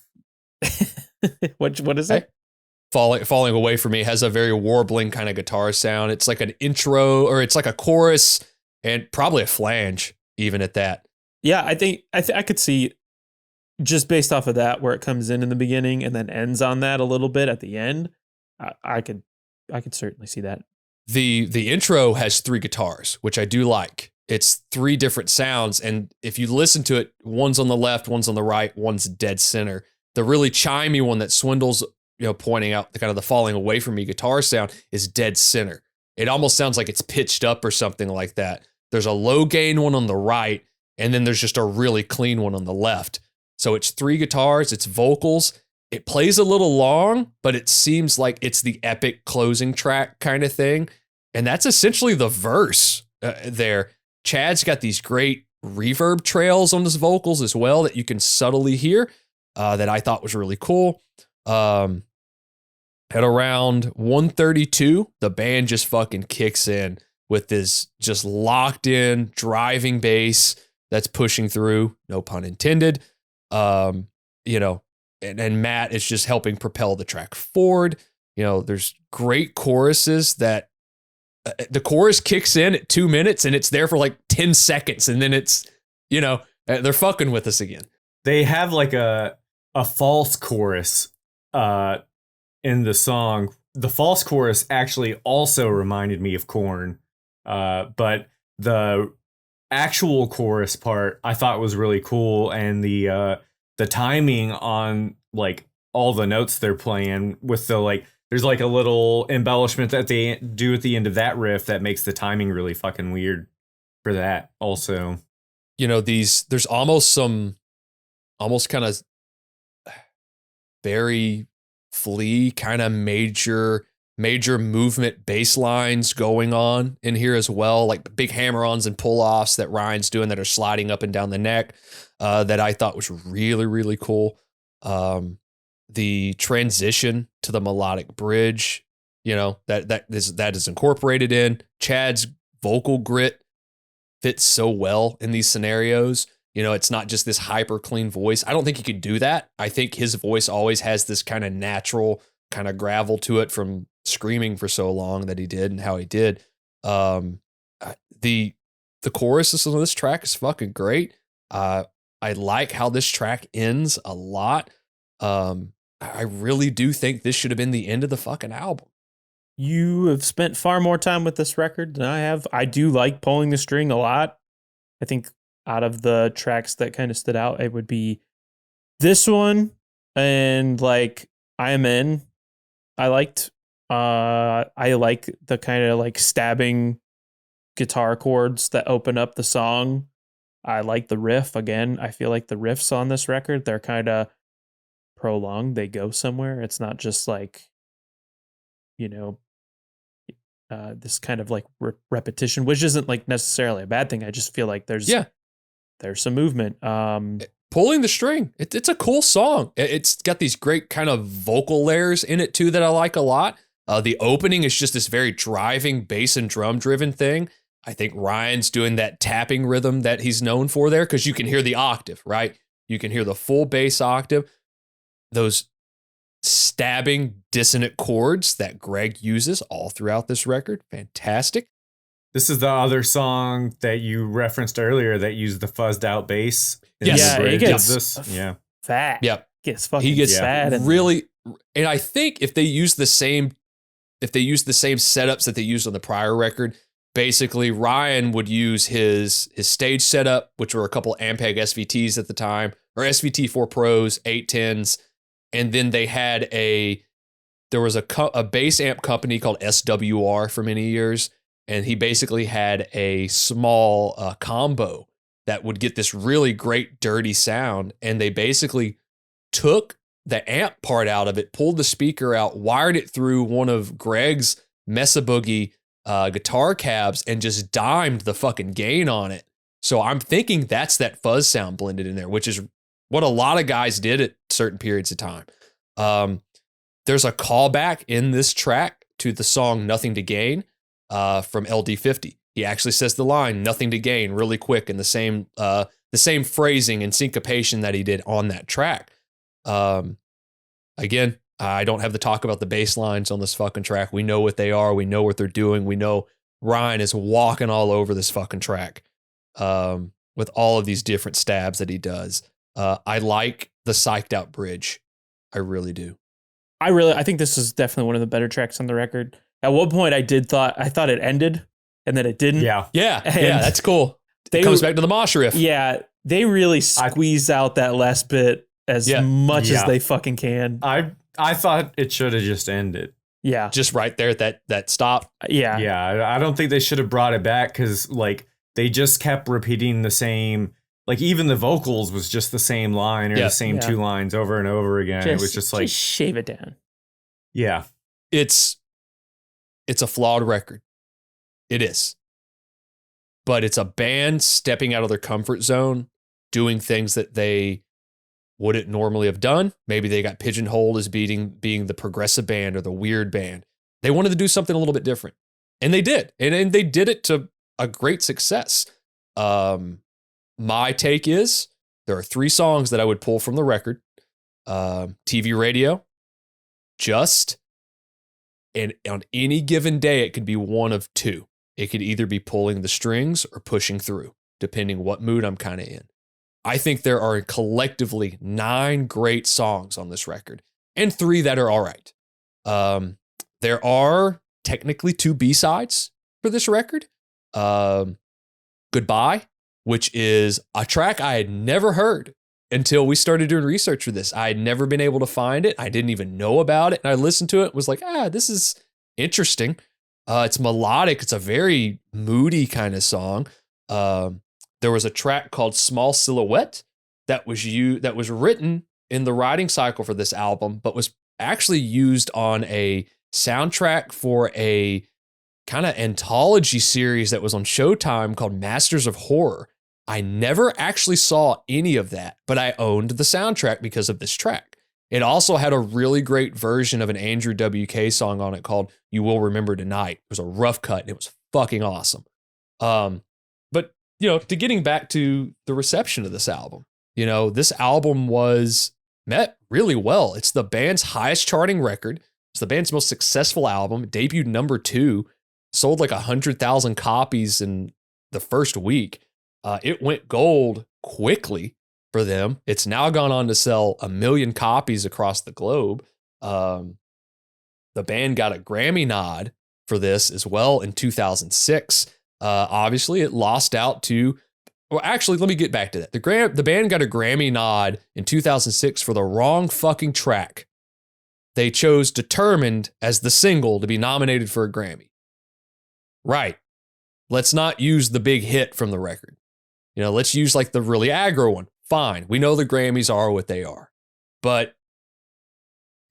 what is it? Falling Away From Me has a very warbling kind of guitar sound. It's like an intro, or it's like a chorus and probably a flange even at that. Yeah, I think I could see, just based off of that, where it comes in the beginning and then ends on that a little bit at the end. I could certainly see that. The intro has 3 guitars, which I do like. It's 3 different sounds, and if you listen to it, one's on the left, one's on the right, one's dead center. The really chimey one that Swindle's pointing out, the kind of the Falling Away From Me guitar sound, is dead center. It almost sounds like it's pitched up or something like that. There's a low gain one on the right, and then there's just a really clean one on the left. So it's 3 guitars, it's vocals. It plays a little long, but it seems like it's the epic closing track kind of thing. And that's essentially the verse there. Chad's got these great reverb trails on his vocals as well that you can subtly hear that I thought was really cool. At around 132, the band just fucking kicks in with this just locked in driving bass that's pushing through, no pun intended. And Matt is just helping propel the track forward. There's great choruses that the chorus kicks in at 2 minutes and it's there for like 10 seconds. And then it's, they're fucking with us again. They have like a false chorus in the song. The false chorus actually also reminded me of Korn, but the actual chorus part I thought was really cool, and the timing on like all the notes they're playing with there's like a little embellishment that they do at the end of that riff that makes the timing really fucking weird for that also. There's almost kind of very Flea kind of major movement bass lines going on in here as well, like big hammer-ons and pull-offs that Ryan's doing that are sliding up and down the neck that I thought was really, really cool. The transition to the melodic bridge, that is incorporated in. Chad's vocal grit fits so well in these scenarios. It's not just this hyper clean voice. I don't think he could do that. I think his voice always has this kind of natural kind of gravel to it from screaming for so long that he did and how he did. The chorus of this track is fucking great. I like how this track ends a lot. I really do think this should have been the end of the fucking album. You have spent far more time with this record than I have. I do like Pulling the String a lot. I think out of the tracks that kind of stood out, it would be this one and like I Am In. I like the kind of like stabbing guitar chords that open up the song. I like the riff. Again, I feel like the riffs on this record, they're kind of prolonged. They go somewhere. It's not just like, this kind of like repetition, which isn't like necessarily a bad thing. I just feel like there's some movement. Pulling the String. It's a cool song. It's got these great kind of vocal layers in it too that I like a lot. The opening is just this very driving bass and drum driven thing. I think Ryan's doing that tapping rhythm that he's known for there, because you can hear the octave, right? You can hear the full bass octave. Those stabbing dissonant chords that Greg uses all throughout this record. Fantastic. This is the other song that you referenced earlier that used the fuzzed out bass. Yes. Yeah, it gets fat. Yep. Gets fucking he gets sad. Really, and I think if they use the same setups that they used on the prior record, basically Ryan would use his stage setup, which were a couple Ampeg SVTs at the time, or SVT4 Pros, 810s. And then they had there was a bass amp company called SWR for many years. And he basically had a small combo that would get this really great dirty sound. And they basically took the amp part out of it, pulled the speaker out, wired it through one of Greg's Mesa Boogie guitar cabs, and just dimed the fucking gain on it. So I'm thinking that's that fuzz sound blended in there, which is what a lot of guys did at certain periods of time. There's a callback in this track to the song Nothing to Gain from LD50. He actually says the line "Nothing to Gain" really quick in the same the same phrasing and syncopation that he did on that track. Again, I don't have to talk about the bass lines on this fucking track. We know what they are. We know what they're doing. We know Ryan is walking all over this fucking track with all of these different stabs that he does. I like the Psyched Out bridge. I really do. I think this is definitely one of the better tracks on the record. At one point, I thought it ended, and then it didn't. Yeah, that's cool. It comes back to the mosh riff. Yeah, they really squeeze out that last bit as much as they fucking can. I thought it should have just ended. Yeah, just right there at that stop. Yeah. I don't think they should have brought it back because like they just kept repeating the same. Like even the vocals was just the same line or the same two lines over and over again. It was just like shave it down. Yeah. It's a flawed record. It is. But it's a band stepping out of their comfort zone, doing things that they wouldn't normally have done. Maybe they got pigeonholed as being the progressive band or the weird band. They wanted to do something a little bit different. And they did. And they did it to a great success. My take is there are 3 songs that I would pull from the record. TV Radio, Just, and on any given day, it could be one of 2. It could either be pulling the strings or pushing through, depending what mood I'm kind of in. I think there are collectively 9 great songs on this record and 3 that are all right. There are technically 2 B-sides for this record. Goodbye, which is a track I had never heard until we started doing research for this. I had never been able to find it. I didn't even know about it. And I listened to it, was like, this is interesting. It's melodic. It's a very moody kind of song. There was a track called Small Silhouette that was written in the writing cycle for this album, but was actually used on a soundtrack for a kind of anthology series that was on Showtime called Masters of Horror. I never actually saw any of that, but I owned the soundtrack because of this track. It also had a really great version of an Andrew WK song on it called You Will Remember Tonight. It was a rough cut and it was fucking awesome. But, to getting back to the reception of this album, this album was met really well. It's the band's highest charting record. It's the band's most successful album. It debuted number 2, sold like 100,000 copies in the first week. It went gold quickly for them. It's now gone on to sell 1 million copies across the globe. The band got a Grammy nod for this as well in 2006. Obviously, it lost out to... Well, actually, let me get back to that. The band got a Grammy nod in 2006 for the wrong fucking track. They chose Determined as the single to be nominated for a Grammy. Right. Let's not use the big hit from the record. Let's use like the really aggro one. Fine. We know the Grammys are what they are. But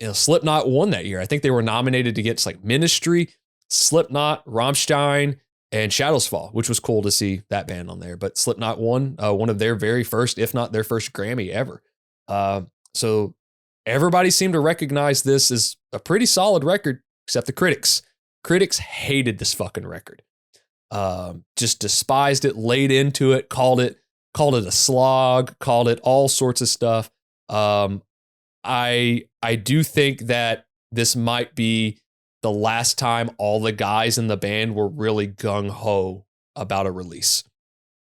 Slipknot won that year. I think they were nominated against like Ministry, Slipknot, Rammstein, and Shadows Fall, which was cool to see that band on there. But Slipknot won one of their very first, if not their first Grammy ever. So everybody seemed to recognize this as a pretty solid record, except the critics. Critics hated this fucking record. Just despised it, laid into it, called it a slog, called it all sorts of stuff. I do think that this might be the last time all the guys in the band were really gung-ho about a release.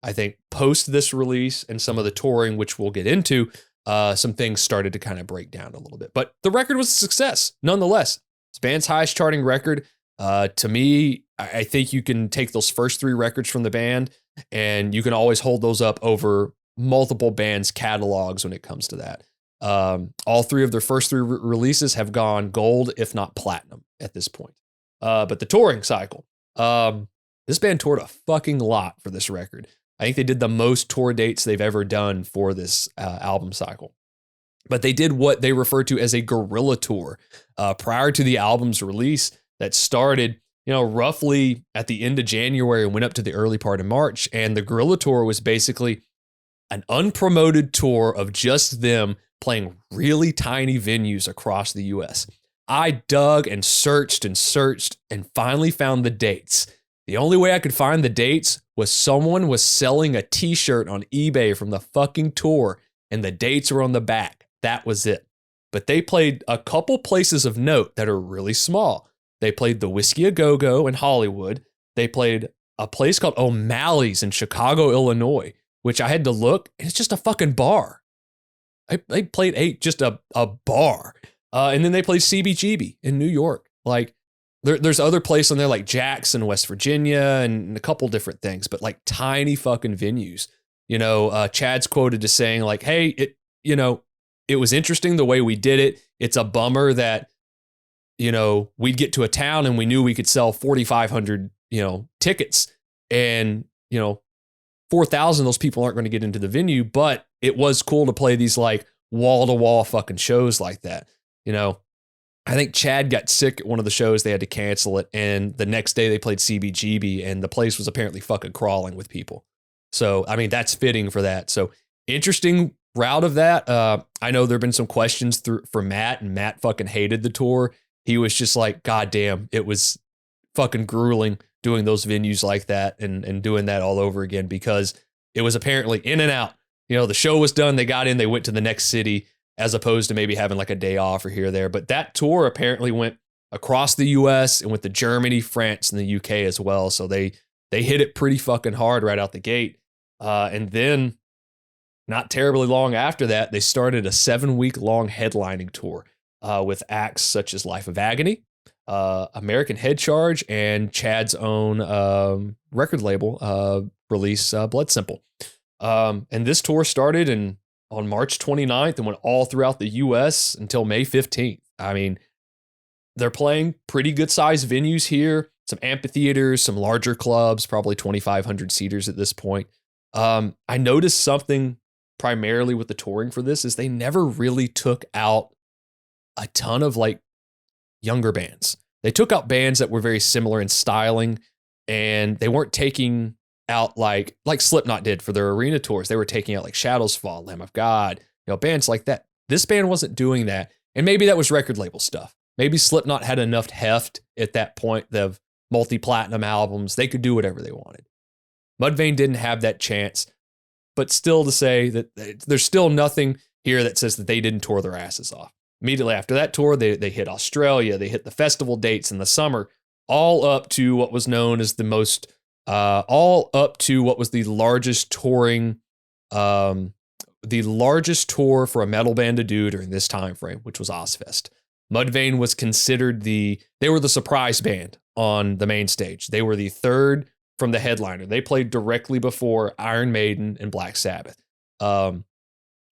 I think post this release and some of the touring, which we'll get into, some things started to kind of break down a little bit. But the record was a success, nonetheless. It's band's highest charting record. To me, I think you can take those first 3 records from the band and you can always hold those up over multiple bands' catalogs when it comes to that. All 3 of their first 3 releases have gone gold, if not platinum at this point. But the touring cycle, this band toured a fucking lot for this record. I think they did the most tour dates they've ever done for this album cycle. But they did what they refer to as a guerrilla tour prior to the album's release that started, roughly at the end of January and went up to the early part of March. And the guerrilla tour was basically an unpromoted tour of just them playing really tiny venues across the US. I dug and searched and finally found the dates. The only way I could find the dates was someone was selling a t-shirt on eBay from the fucking tour and the dates were on the back. That was it. But they played a couple places of note that are really small. They played the Whiskey A Go-Go in Hollywood. They played a place called O'Malley's in Chicago, Illinois, which I had to look, and it's just a fucking bar. They played just a bar. And then they played CBGB in New York. Like, there's other places on there like Jackson, West Virginia, and a couple different things, but like tiny fucking venues. Chad's quoted as saying like, hey, it was interesting the way we did it. It's a bummer that, we'd get to a town and we knew we could sell 4,500, tickets, and, 4,000 of those people aren't going to get into the venue, but it was cool to play these like wall to wall fucking shows like that. I think Chad got sick at one of the shows. They had to cancel it. And the next day they played CBGB and the place was apparently fucking crawling with people. So, I mean, that's fitting for that. So interesting route of that. I know there've been some questions for Matt, and Matt fucking hated the tour. He was just like, God damn, it was fucking grueling doing those venues like that and doing that all over again, because it was apparently in and out. The show was done. They got in, they went to the next city, as opposed to maybe having like a day off or here or there. But that tour apparently went across the US and went to Germany, France, and the UK as well. So they hit it pretty fucking hard right out the gate. And then not terribly long after that, they started a 7-week long headlining tour with acts such as Life of Agony, American Head Charge, and Chad's own record label release, Blood Simple. And this tour started on March 29th and went all throughout the US until May 15th. I mean, they're playing pretty good sized venues here, some amphitheaters, some larger clubs, probably 2,500 seaters at this point. I noticed something primarily with the touring for this is they never really took out a ton of like younger bands. They took out bands that were very similar in styling, and they weren't taking out like Slipknot did for their arena tours. They were taking out like Shadows Fall, Lamb of God, bands like that. This band wasn't doing that. And maybe that was record label stuff. Maybe Slipknot had enough heft at that point of multi-platinum albums. They could do whatever they wanted. Mudvayne didn't have that chance, but still to say that there's still nothing here that says that they didn't tour their asses off. Immediately after that tour, they hit Australia. They hit the festival dates in the summer, all up to what was known as the largest touring, the largest tour for a metal band to do during this time frame, which was Ozzfest. Mudvayne was considered they were the surprise band on the main stage. They were the third from the headliner. They played directly before Iron Maiden and Black Sabbath. And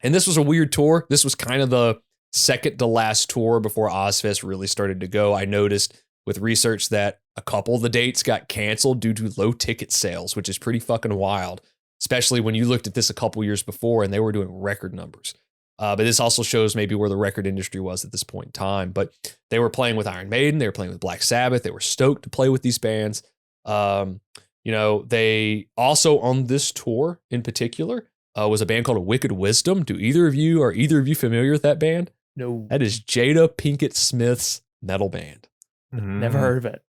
this was a weird tour. This was kind of the second to last tour before Ozzfest really started to go. I noticed with research that a couple of the dates got canceled due to low ticket sales, which is pretty fucking wild, especially when you looked at this a couple years before and they were doing record numbers. But this also shows maybe where the record industry was at this point in time. But they were playing with Iron Maiden. They were playing with Black Sabbath. They were stoked to play with these bands. They also on this tour in particular was a band called Wicked Wisdom. Are either of you familiar with that band? No. That is Jada Pinkett Smith's metal band. Never heard of it.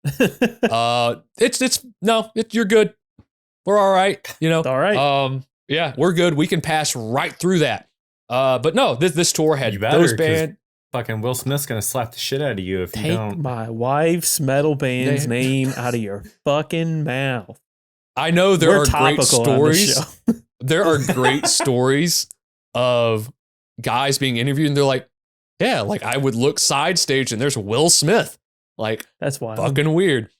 You're good. We're all right. All right. Yeah, we're good. We can pass right through that. But no, this tour had those bands. Fucking Will Smith's gonna slap the shit out of you if you don't. Take my wife's metal band's name out of your fucking mouth. I know there are great stories. There are great stories of guys being interviewed, and they're like, yeah, like I would look side stage and there's Will Smith. Like, that's wild. Fucking weird.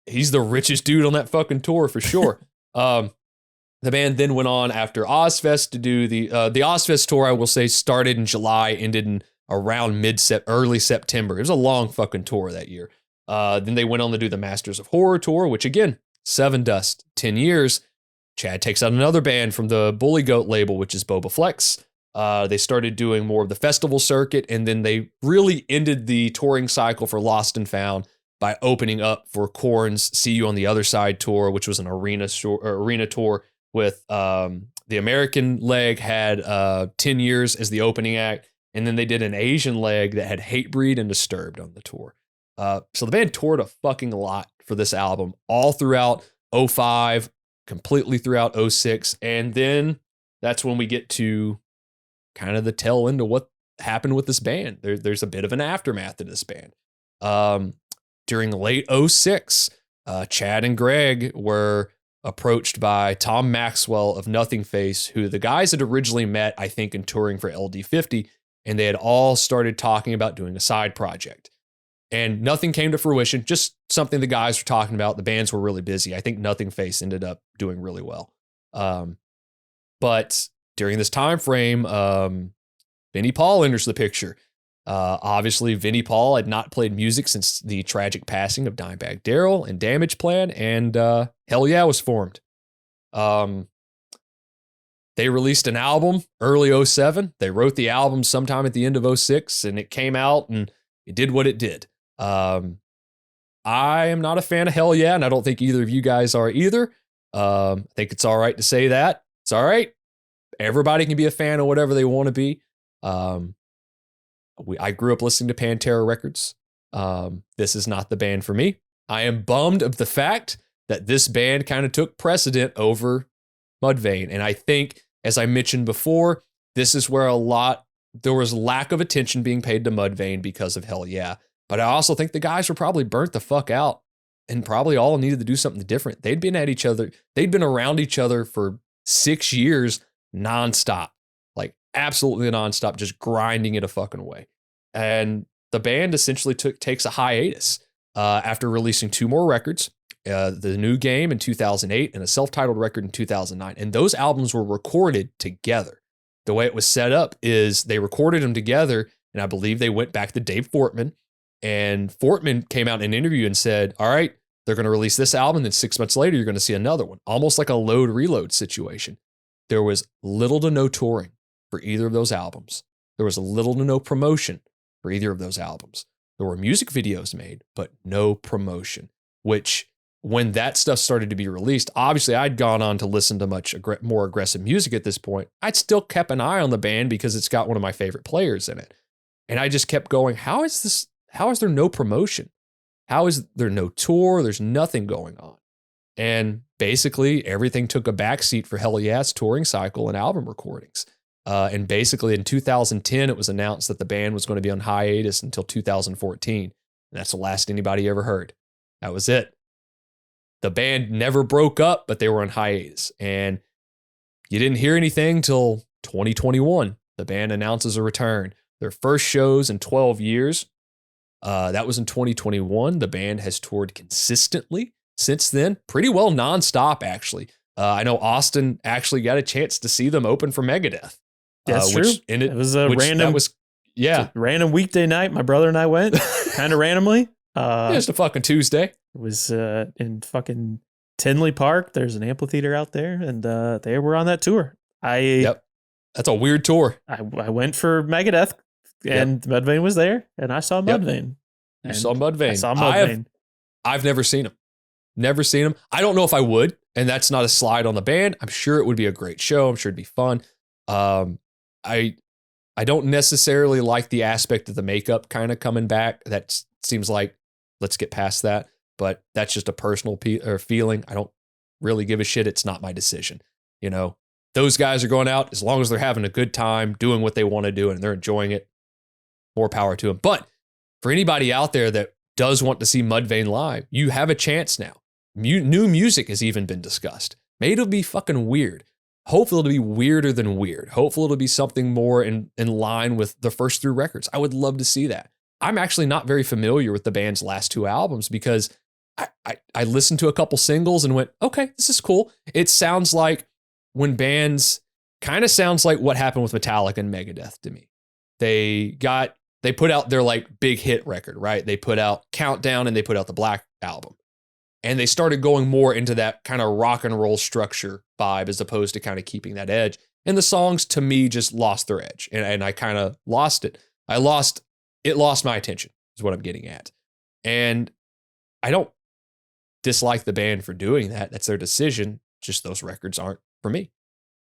He's the richest dude on that fucking tour for sure. The band then went on after Ozzfest to do the Ozzfest tour. I will say started in July, ended in around early September. It was a long fucking tour that year. Then they went on to do the Masters of Horror tour, which again, Seven Dust, 10 years. Chad takes out another band from the Bully Goat label, which is Boba Flex. They started doing more of the festival circuit, and then they really ended the touring cycle for Lost and Found by opening up for Korn's See You on the Other Side tour, which was an arena tour with the American leg had 10 years as the opening act, and then they did an Asian leg that had Hatebreed and Disturbed on the tour. So the band toured a fucking lot for this album all throughout 05, completely throughout 06. And then that's when we get to kind of the tail end of what happened with this band. There's a bit of an aftermath to this band. During late 06, Chad and Greg were approached by Tom Maxwell of Nothing Face, who the guys had originally met, I think, in touring for LD50, and they had all started talking about doing a side project. And nothing came to fruition, just something the guys were talking about. The bands were really busy. I think Nothing Face ended up doing really well. But during this time frame, Vinnie Paul enters the picture. Obviously, Vinnie Paul had not played music since the tragic passing of Dimebag Darrell and Damage Plan, and Hell Yeah was formed. They released an album early 07. They wrote the album sometime at the end of 06, and it came out, and it did what it did. I am not a fan of Hell Yeah, and I don't think either of you guys are either. I think it's all right to say that. It's all right. Everybody can be a fan of whatever they want to be. I grew up listening to Pantera records. This is not the band for me. I am bummed of the fact that this band kind of took precedent over Mudvayne. And I think, as I mentioned before, this is where there was lack of attention being paid to Mudvayne because of Hell Yeah. But I also think the guys were probably burnt the fuck out and probably all needed to do something different. They'd been at each other. They'd been around each other for 6 years nonstop, like absolutely nonstop, just grinding it a fucking way. And the band essentially takes a hiatus after releasing 2 more records, The New Game in 2008 and a self-titled record in 2009. And those albums were recorded together. The way it was set up is they recorded them together, and I believe they went back to Dave Fortman, and Fortman came out in an interview and said, all right, they're going to release this album, then 6 months later, you're going to see another one. Almost like a load reload situation. There was little to no touring for either of those albums. There was little to no promotion for either of those albums. There were music videos made, but no promotion, which when that stuff started to be released, obviously I'd gone on to listen to much more aggressive music at this point. I'd still kept an eye on the band because it's got one of my favorite players in it. And I just kept going, how is there no promotion? How is there no tour? There's nothing going on. And basically everything took a backseat for Hell Yeah's touring cycle and album recordings. And basically in 2010, it was announced that the band was going to be on hiatus until 2014. And that's the last anybody ever heard. That was it. The band never broke up, but they were on hiatus. And you didn't hear anything till 2021. The band announces a return. Their first shows in 12 years. That was in 2021. The band has toured consistently since then. Pretty well nonstop, actually. I know Austin actually got a chance to see them open for Megadeth. That's true. It was a random weekday night. My brother and I went kind of randomly. Just a fucking Tuesday. It was in fucking Tinley Park. There's an amphitheater out there, and they were on that tour. Yep. That's a weird tour. I went for Megadeth, and Mudvayne was there, and I saw Mudvayne. You saw Mudvayne. I saw Mudvayne. I've never seen them. Never seen them. I don't know if I would, and that's not a slide on the band. I'm sure it would be a great show. I'm sure it'd be fun. I don't necessarily like the aspect of the makeup kind of coming back. That seems like, let's get past that. But that's just a personal feeling. I don't really give a shit. It's not my decision. You know, those guys are going out as long as they're having a good time, doing what they want to do, and they're enjoying it. More power to them. But for anybody out there that does want to see Mudvayne live, you have a chance now. New music has even been discussed. Maybe it'll be fucking weird. Hopefully it'll be weirder than weird. Hopefully it'll be something more in line with the first 3 records. I would love to see that. I'm actually not very familiar with the band's last 2 albums because I listened to a couple singles and went, okay, this is cool. It sounds like when bands kind of sounds like what happened with Metallica and Megadeth to me. They put out their like big hit record, right? They put out Countdown and they put out the Black Album. And they started going more into that kind of rock and roll structure vibe as opposed to kind of keeping that edge. And the songs to me just lost their edge. And I kind of lost it. It lost my attention is what I'm getting at. And I don't dislike the band for doing that. That's their decision. Just those records aren't for me.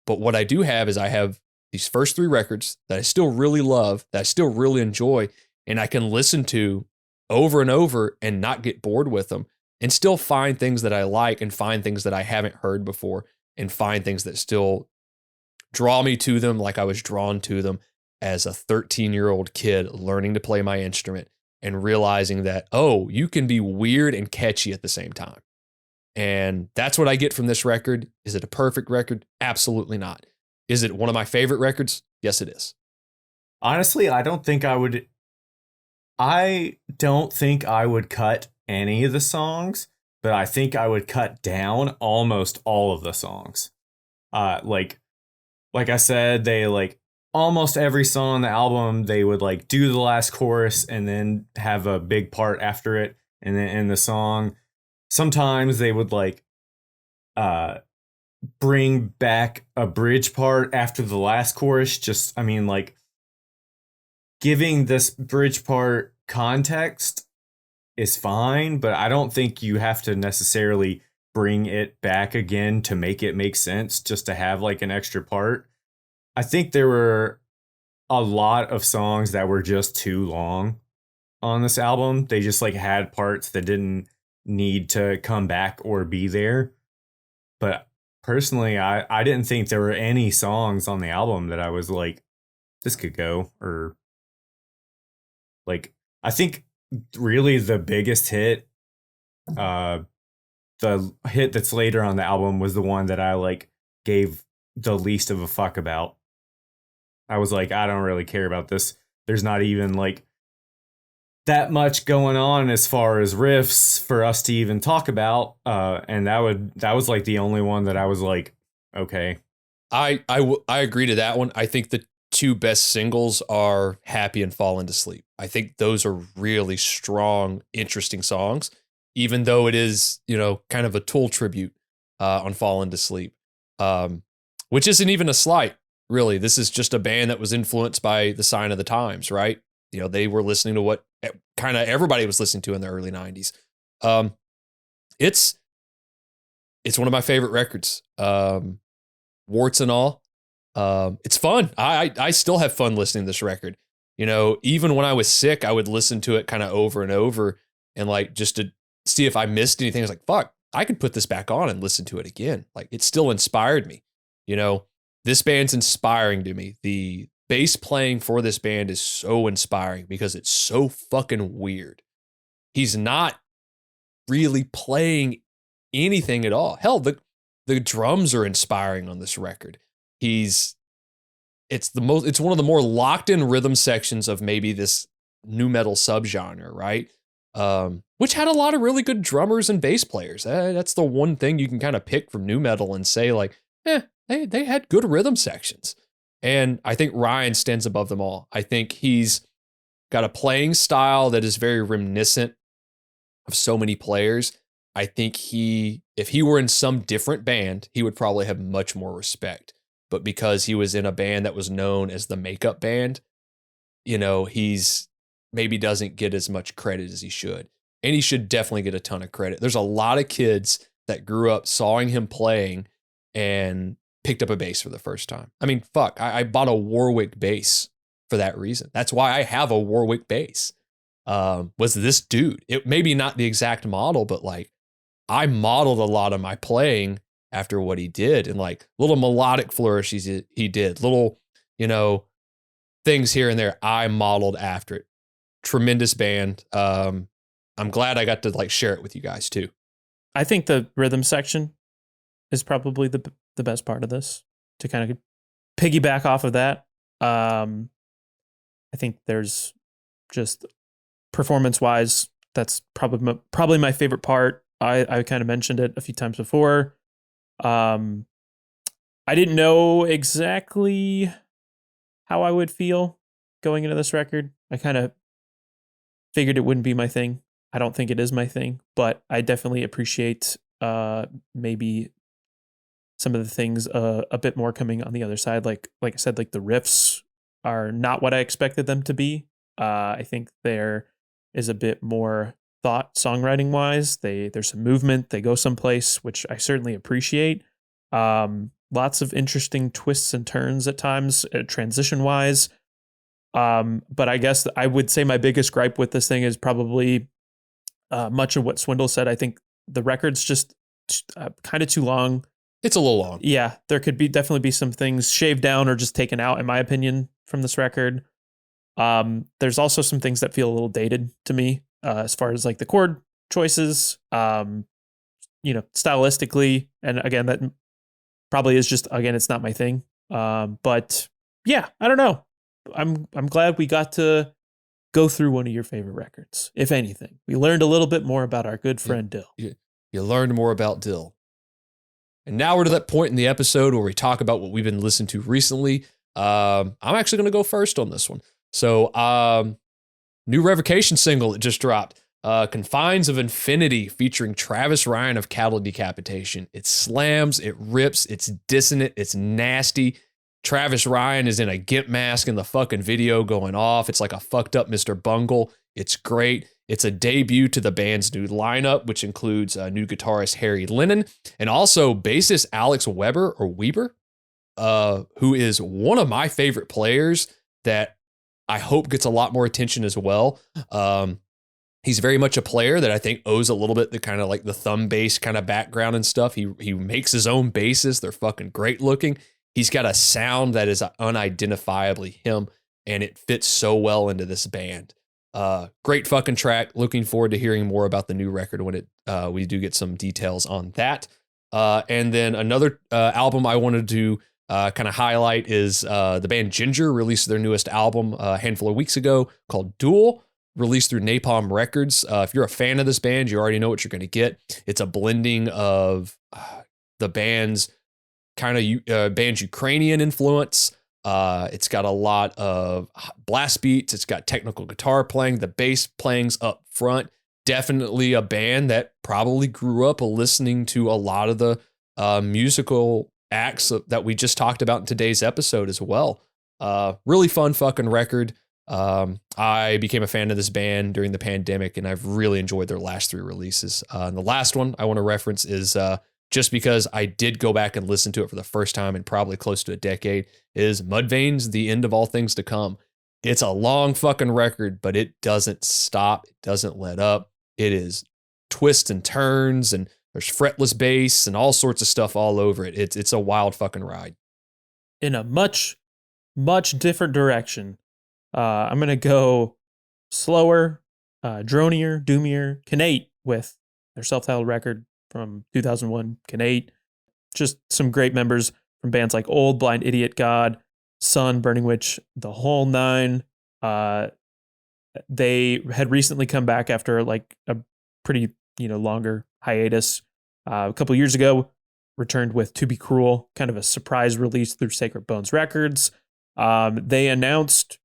But what I do have is I have these first 3 records that I still really love, that I still really enjoy, and I can listen to over and over and not get bored with them. and still find things that I like and find things that I haven't heard before and find things that still draw me to them like I was drawn to them as a 13-year-old kid learning to play my instrument and realizing that, oh, you can be weird and catchy at the same time. And that's what I get from this record. Is it a perfect record? Absolutely not. Is it one of my favorite records? Yes, it is. Honestly, I don't think I would cut any of the songs, but I think I would cut down almost all of the songs. Like I said, they like almost every song on the album, they would like do the last chorus and then have a big part after it and then end the song. Sometimes they would like bring back a bridge part after the last chorus. Just, I mean, like giving this bridge part context is fine, but I don't think you have to necessarily bring it back again to make it make sense just to have like an extra part. I think there were a lot of songs that were just too long on this album. They just like had parts that didn't need to come back or be there. But personally, I didn't think there were any songs on the album that I was like, this could go. Or like, I think really the biggest hit, the hit that's later on the album was the one that I like gave the least of a fuck about. I was like, I don't really care about this. There's not even like that much going on as far as riffs for us to even talk about. And that was like the only one that I was like, okay. I agree to that one. I think the two best singles are Happy and Fall Into Sleep. I think those are really strong, interesting songs, even though it is, you know, kind of a Tool tribute on Fall Into Sleep, which isn't even a slight, really. This is just a band that was influenced by the Sign of the Times, right? You know, they were listening to what kind of everybody was listening to in the early 90s. It's one of my favorite records, warts and all. It's fun. I still have fun listening to this record. You know, even when I was sick, I would listen to it kind of over and over and like just to see if I missed anything. I was like, fuck, I could put this back on and listen to it again. Like it still inspired me. You know, this band's inspiring to me. The bass playing for this band is so inspiring because it's so fucking weird. He's not really playing anything at all. Hell, the drums are inspiring on this record. It's one of the more locked in rhythm sections of maybe this nu metal subgenre, right? Which had a lot of really good drummers and bass players. That's the one thing you can kind of pick from nu metal and say like, they had good rhythm sections. And I think Ryan stands above them all. I think he's got a playing style that is very reminiscent of so many players. I think if he were in some different band, he would probably have much more respect. But because he was in a band that was known as the makeup band, you know, he's maybe doesn't get as much credit as he should. And he should definitely get a ton of credit. There's a lot of kids that grew up sawing him playing and picked up a bass for the first time. I mean, fuck, I bought a Warwick bass for that reason. That's why I have a Warwick bass. Was this dude. It maybe not the exact model, but like I modeled a lot of my playing after what he did, and like little melodic flourishes he did, little, you know, things here and there I modeled after it. Tremendous band. I'm glad I got to like share it with you guys too. I think the rhythm section is probably the best part of this, to kind of piggyback off of that. I think there's just performance wise, that's probably my favorite part. I kind of mentioned it a few times before. I didn't know exactly how I would feel going into this record. I kind of figured it wouldn't be my thing. I don't think it is my thing, but I definitely appreciate maybe some of the things a bit more coming on the other side. Like I said, like the riffs are not what I expected them to be. I think there is a bit more thought songwriting wise. There's some movement. They go someplace, which I certainly appreciate. Lots of interesting twists and turns at times, transition wise. But I guess I would say my biggest gripe with this thing is probably much of what Swindle said. I think The record's just kind of too long. It's a little long. Yeah, there could definitely be some things shaved down or just taken out, in my opinion, from this record. There's also some things that feel a little dated to me, as far as like the chord choices, stylistically. And again, that probably is just, again, it's not my thing. But yeah, I don't know. I'm glad we got to go through one of your favorite records. If anything, we learned a little bit more about our good friend Dill. You learned more about Dill. And now we're to that point in the episode where we talk about what we've been listening to recently. I'm actually going to go first on this one. So, new Revocation single that just dropped, Confines of Infinity, featuring Travis Ryan of Cattle Decapitation. It slams, it rips, it's dissonant, it's nasty. Travis Ryan is in a gimp mask in the fucking video going off. It's like a fucked up Mr. Bungle. It's great. It's a debut to the band's new lineup, which includes new guitarist Harry Lennon and also bassist Alex Weber, who is one of my favorite players that I hope gets a lot more attention as well. He's very much a player that I think owes a little bit the kind of like the thumb bass kind of background and stuff. He makes his own basses. They're fucking great looking. He's got a sound that is unidentifiably him, and it fits so well into this band. Great fucking track. Looking forward to hearing more about the new record when we do get some details on that. And then another album I wanted to kind of highlight is the band Jinger released their newest album a handful of weeks ago called Duél, released through Napalm Records. If you're a fan of this band, you already know what you're going to get. It's a blending of the band's band's Ukrainian influence. It's got a lot of blast beats. It's got technical guitar playing. The bass playing's up front. Definitely a band that probably grew up listening to a lot of the musical acts that we just talked about in today's episode as well. Really fun fucking record. I became a fan of this band during the pandemic, and I've really enjoyed their last 3 releases. And the last one I want to reference is just because I did go back and listen to it for the first time in probably close to a decade, is Mudvayne's The End of All Things to Come. It's a long fucking record, but it doesn't stop. It doesn't let up. It is twists and turns, and there's fretless bass and all sorts of stuff all over it. It's a wild fucking ride. In a much, much different direction. I'm going to go slower, dronier, doomier, Khanate with their self-titled record from 2001, Khanate. Just some great members from bands like Old, Blind Idiot God, Sun, Burning Witch, the whole nine. They had recently come back after like a pretty, longer hiatus. A couple years ago, returned with To Be Cruel, kind of a surprise release through Sacred Bones Records. They announced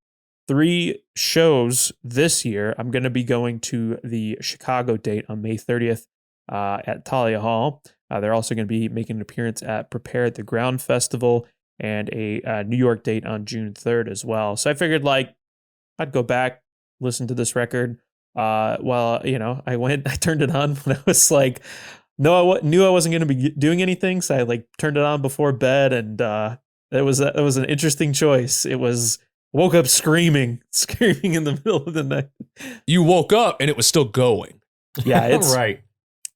3 shows this year. I'm going to be going to the Chicago date on May 30th at Talia Hall. They're also going to be making an appearance at Prepare at the Ground Festival and a New York date on June 3rd as well. So I figured I'd go back, listen to this record. I turned it on when I was I knew I wasn't going to be doing anything. So I turned it on before bed, and it was an interesting choice. Woke up screaming in the middle of the night. You woke up and it was still going. Yeah, it's right.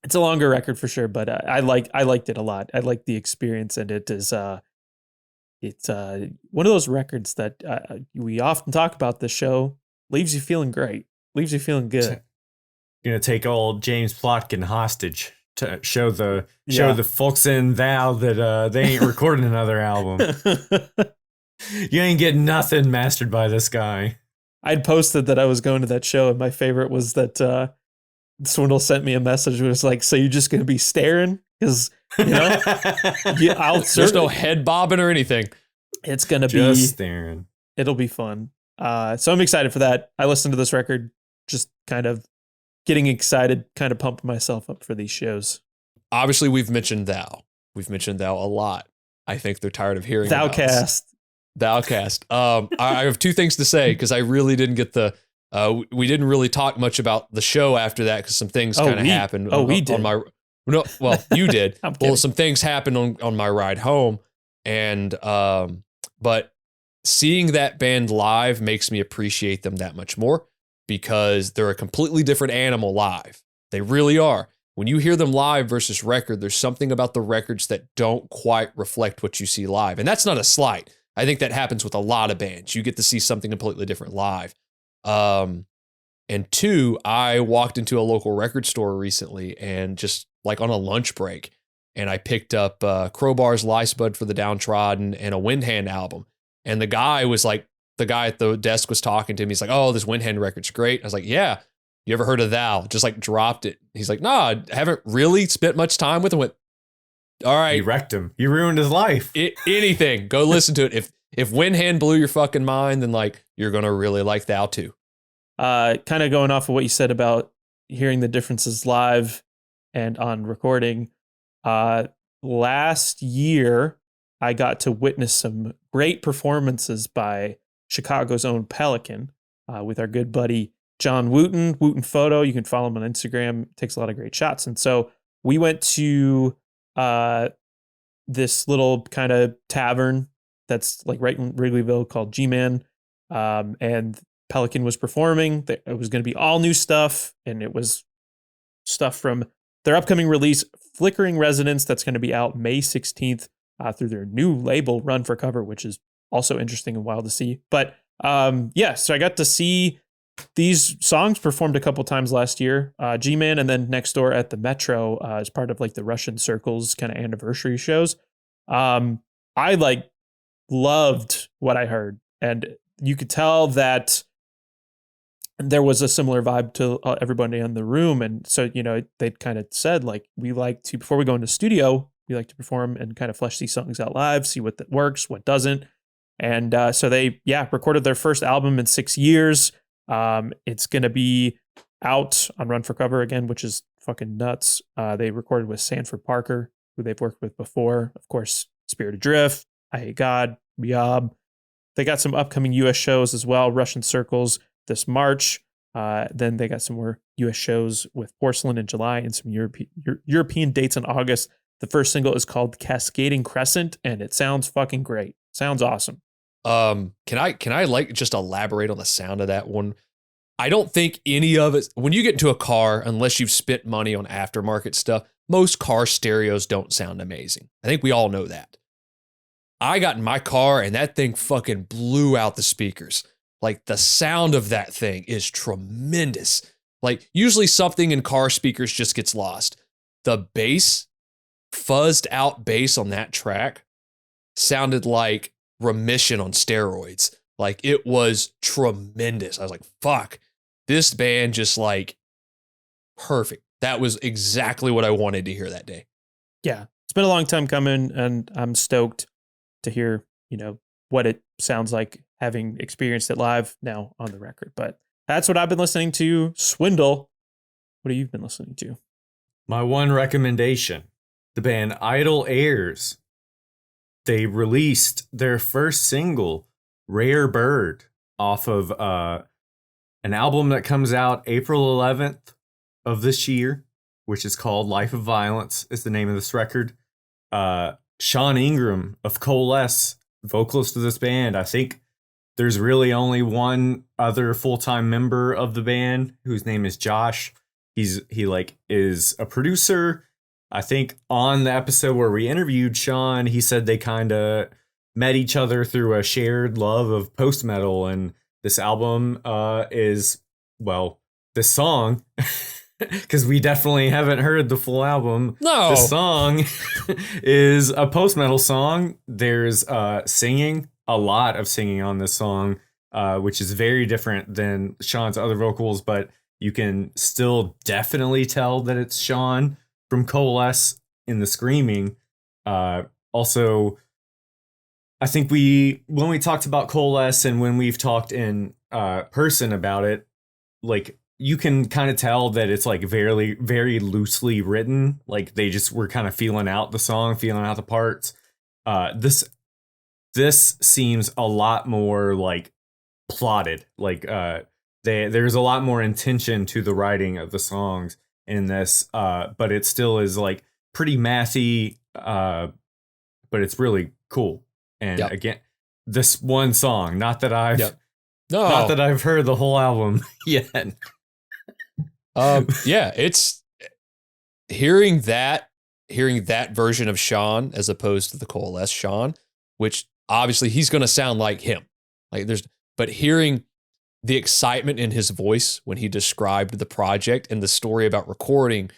It's a longer record for sure, but I liked it a lot. I liked the experience, and it is it's one of those records that we often talk about. The show leaves you feeling great, leaves you feeling good. Gonna take old James Plotkin hostage to show the folks in Val that they ain't recording another album. You ain't getting nothing mastered by this guy. I'd posted that I was going to that show, and my favorite was that Swindle sent me a message. It was like, so you're just going to be staring? Because, there's no head bobbing or anything. It's going to be just staring. It'll be fun. So I'm excited for that. I listened to this record, just kind of getting excited, kind of pumping myself up for these shows. Obviously, we've mentioned Thou. We've mentioned Thou a lot. I think they're tired of hearing about Thoucast. Thoucast. I have 2 things to say because I really didn't get we didn't really talk much about the show after that because some things kind of happened. We did. You did. Well, some things happened on my ride home, and but seeing that band live makes me appreciate them that much more because they're a completely different animal live. They really are. when you hear them live versus record, there's something about the records that don't quite reflect what you see live. And that's not a slight. I think that happens with a lot of bands. You get to see something completely different live. And two, I walked into a local record store recently and just like on a lunch break, and I picked up Crowbar's Lice Bud for the Downtrodden and a Windhand album. And the guy at the desk was talking to me. He's like, "Oh, this Windhand record's great." I was like, "Yeah. You ever heard of Thou?" Just like dropped it. He's like, "Nah, I haven't really spent much time with him." Went, "All right." You wrecked him. You ruined his life. Anything. Go listen to it. If Windhand blew your fucking mind, then like you're gonna really like Thou too. Kind of going off of what you said about hearing the differences live and on recording. Last year, I got to witness some great performances by Chicago's own Pelican with our good buddy John Wooten Photo. You can follow him on Instagram. Takes a lot of great shots. And so we went to this little kind of tavern that's like right in Wrigleyville called G-Man. And Pelican was performing. It was going to be all new stuff. And it was stuff from their upcoming release, Flickering Resonance, that's going to be out May 16th through their new label, Run for Cover, which is also interesting and wild to see. But so I got to see these songs performed a couple times last year. G-Man and then next door at the Metro as part of like the Russian Circles kind of anniversary shows. I like loved what I heard, and you could tell that there was a similar vibe to everybody in the room. And so, they kind of said like, we like to, before we go into studio, we like to perform and kind of flesh these songs out live, see what works, what doesn't. And so they, recorded their first album in 6 years. It's going to be out on Run for Cover again, which is fucking nuts. They recorded with Sanford Parker, who they've worked with before. Of course, Spirit Adrift, I Hate God, Biob. They got some upcoming US shows as well, Russian Circles this March. Then they got some more US shows with Porcelain in July and some European dates in August. The first single is called Cascading Crescent, and it sounds fucking great. Sounds awesome. Can I like just elaborate on the sound of that one? I don't think any of it, when you get into a car, unless you've spent money on aftermarket stuff, most car stereos don't sound amazing. I think we all know that. I got in my car and that thing fucking blew out the speakers. Like the sound of that thing is tremendous. Like usually something in car speakers just gets lost. The bass, fuzzed out bass on that track sounded like Remission on steroids. Like it was tremendous. I was like, fuck, this band just like perfect. That was exactly what I wanted to hear that day. Yeah. It's been a long time coming, and I'm stoked to hear, what it sounds like having experienced it live now on the record. But that's what I've been listening to. Swindle. What have you been listening to? My one recommendation, the band Idle Heirs. They released their first single, Rare Bird, off of an album that comes out April 11th of this year, which is called Life of Violence, is the name of this record. Sean Ingram of Coalesce, vocalist of this band. I think there's really only one other full-time member of the band whose name is Josh. He is a producer. I think on the episode where we interviewed Sean, he said they kind of met each other through a shared love of post-metal, and this album is, well, this song, because we definitely haven't heard the full album. No. The song is a post-metal song. There's singing, a lot of singing on this song, which is very different than Sean's other vocals, but you can still definitely tell that it's Sean from Coalesce in the screaming. Also, I think when we talked about Coalesce and when we've talked in person about it, like you can kind of tell that it's like very, very loosely written. Like they just were kind of feeling out the song, feeling out the parts. This seems a lot more like plotted. Like there's a lot more intention to the writing of the songs in this, but it still is like pretty mathy, but it's really cool. And again, this one song, not that I've heard the whole album yet. It's hearing that version of Sean as opposed to the Coalesce Sean, which obviously he's going to sound like him. But hearing the excitement in his voice when he described the project and the story about recording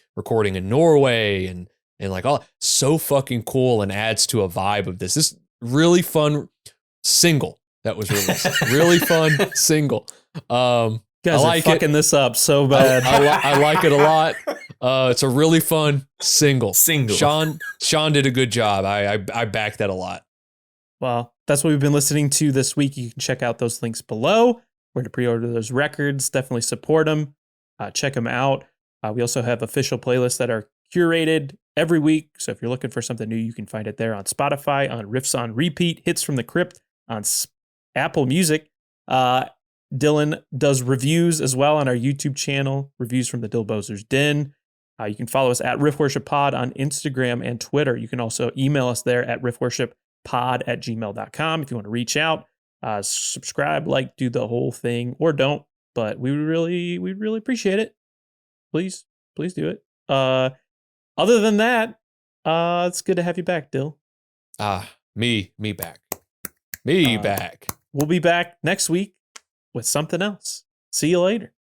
in Norway and like, oh, so fucking cool, and adds to a vibe of this really fun single that was released. Really fun single. Guys are fucking this up so bad. I like it a lot. It's a really fun single. Sean did a good job. I back that a lot. Well, that's what we've been listening to this week. You can check out those links below where to pre-order those records. Definitely support them. Check them out. We also have official playlists that are curated every week. So if you're looking for something new, you can find it there on Spotify, on Riffs on Repeat, Hits from the Crypt, on Apple Music. Dylan does reviews as well on our YouTube channel, reviews from the Dillbozer's Den. You can follow us at Riff Worship Pod on Instagram and Twitter. You can also email us there at riffworshippod@gmail.com if you want to reach out. Subscribe, like, do the whole thing, or don't. But we really appreciate it. Please do it. Other than that, it's good to have you back, Dill. Me back. Back. We'll be back next week with something else. See you later.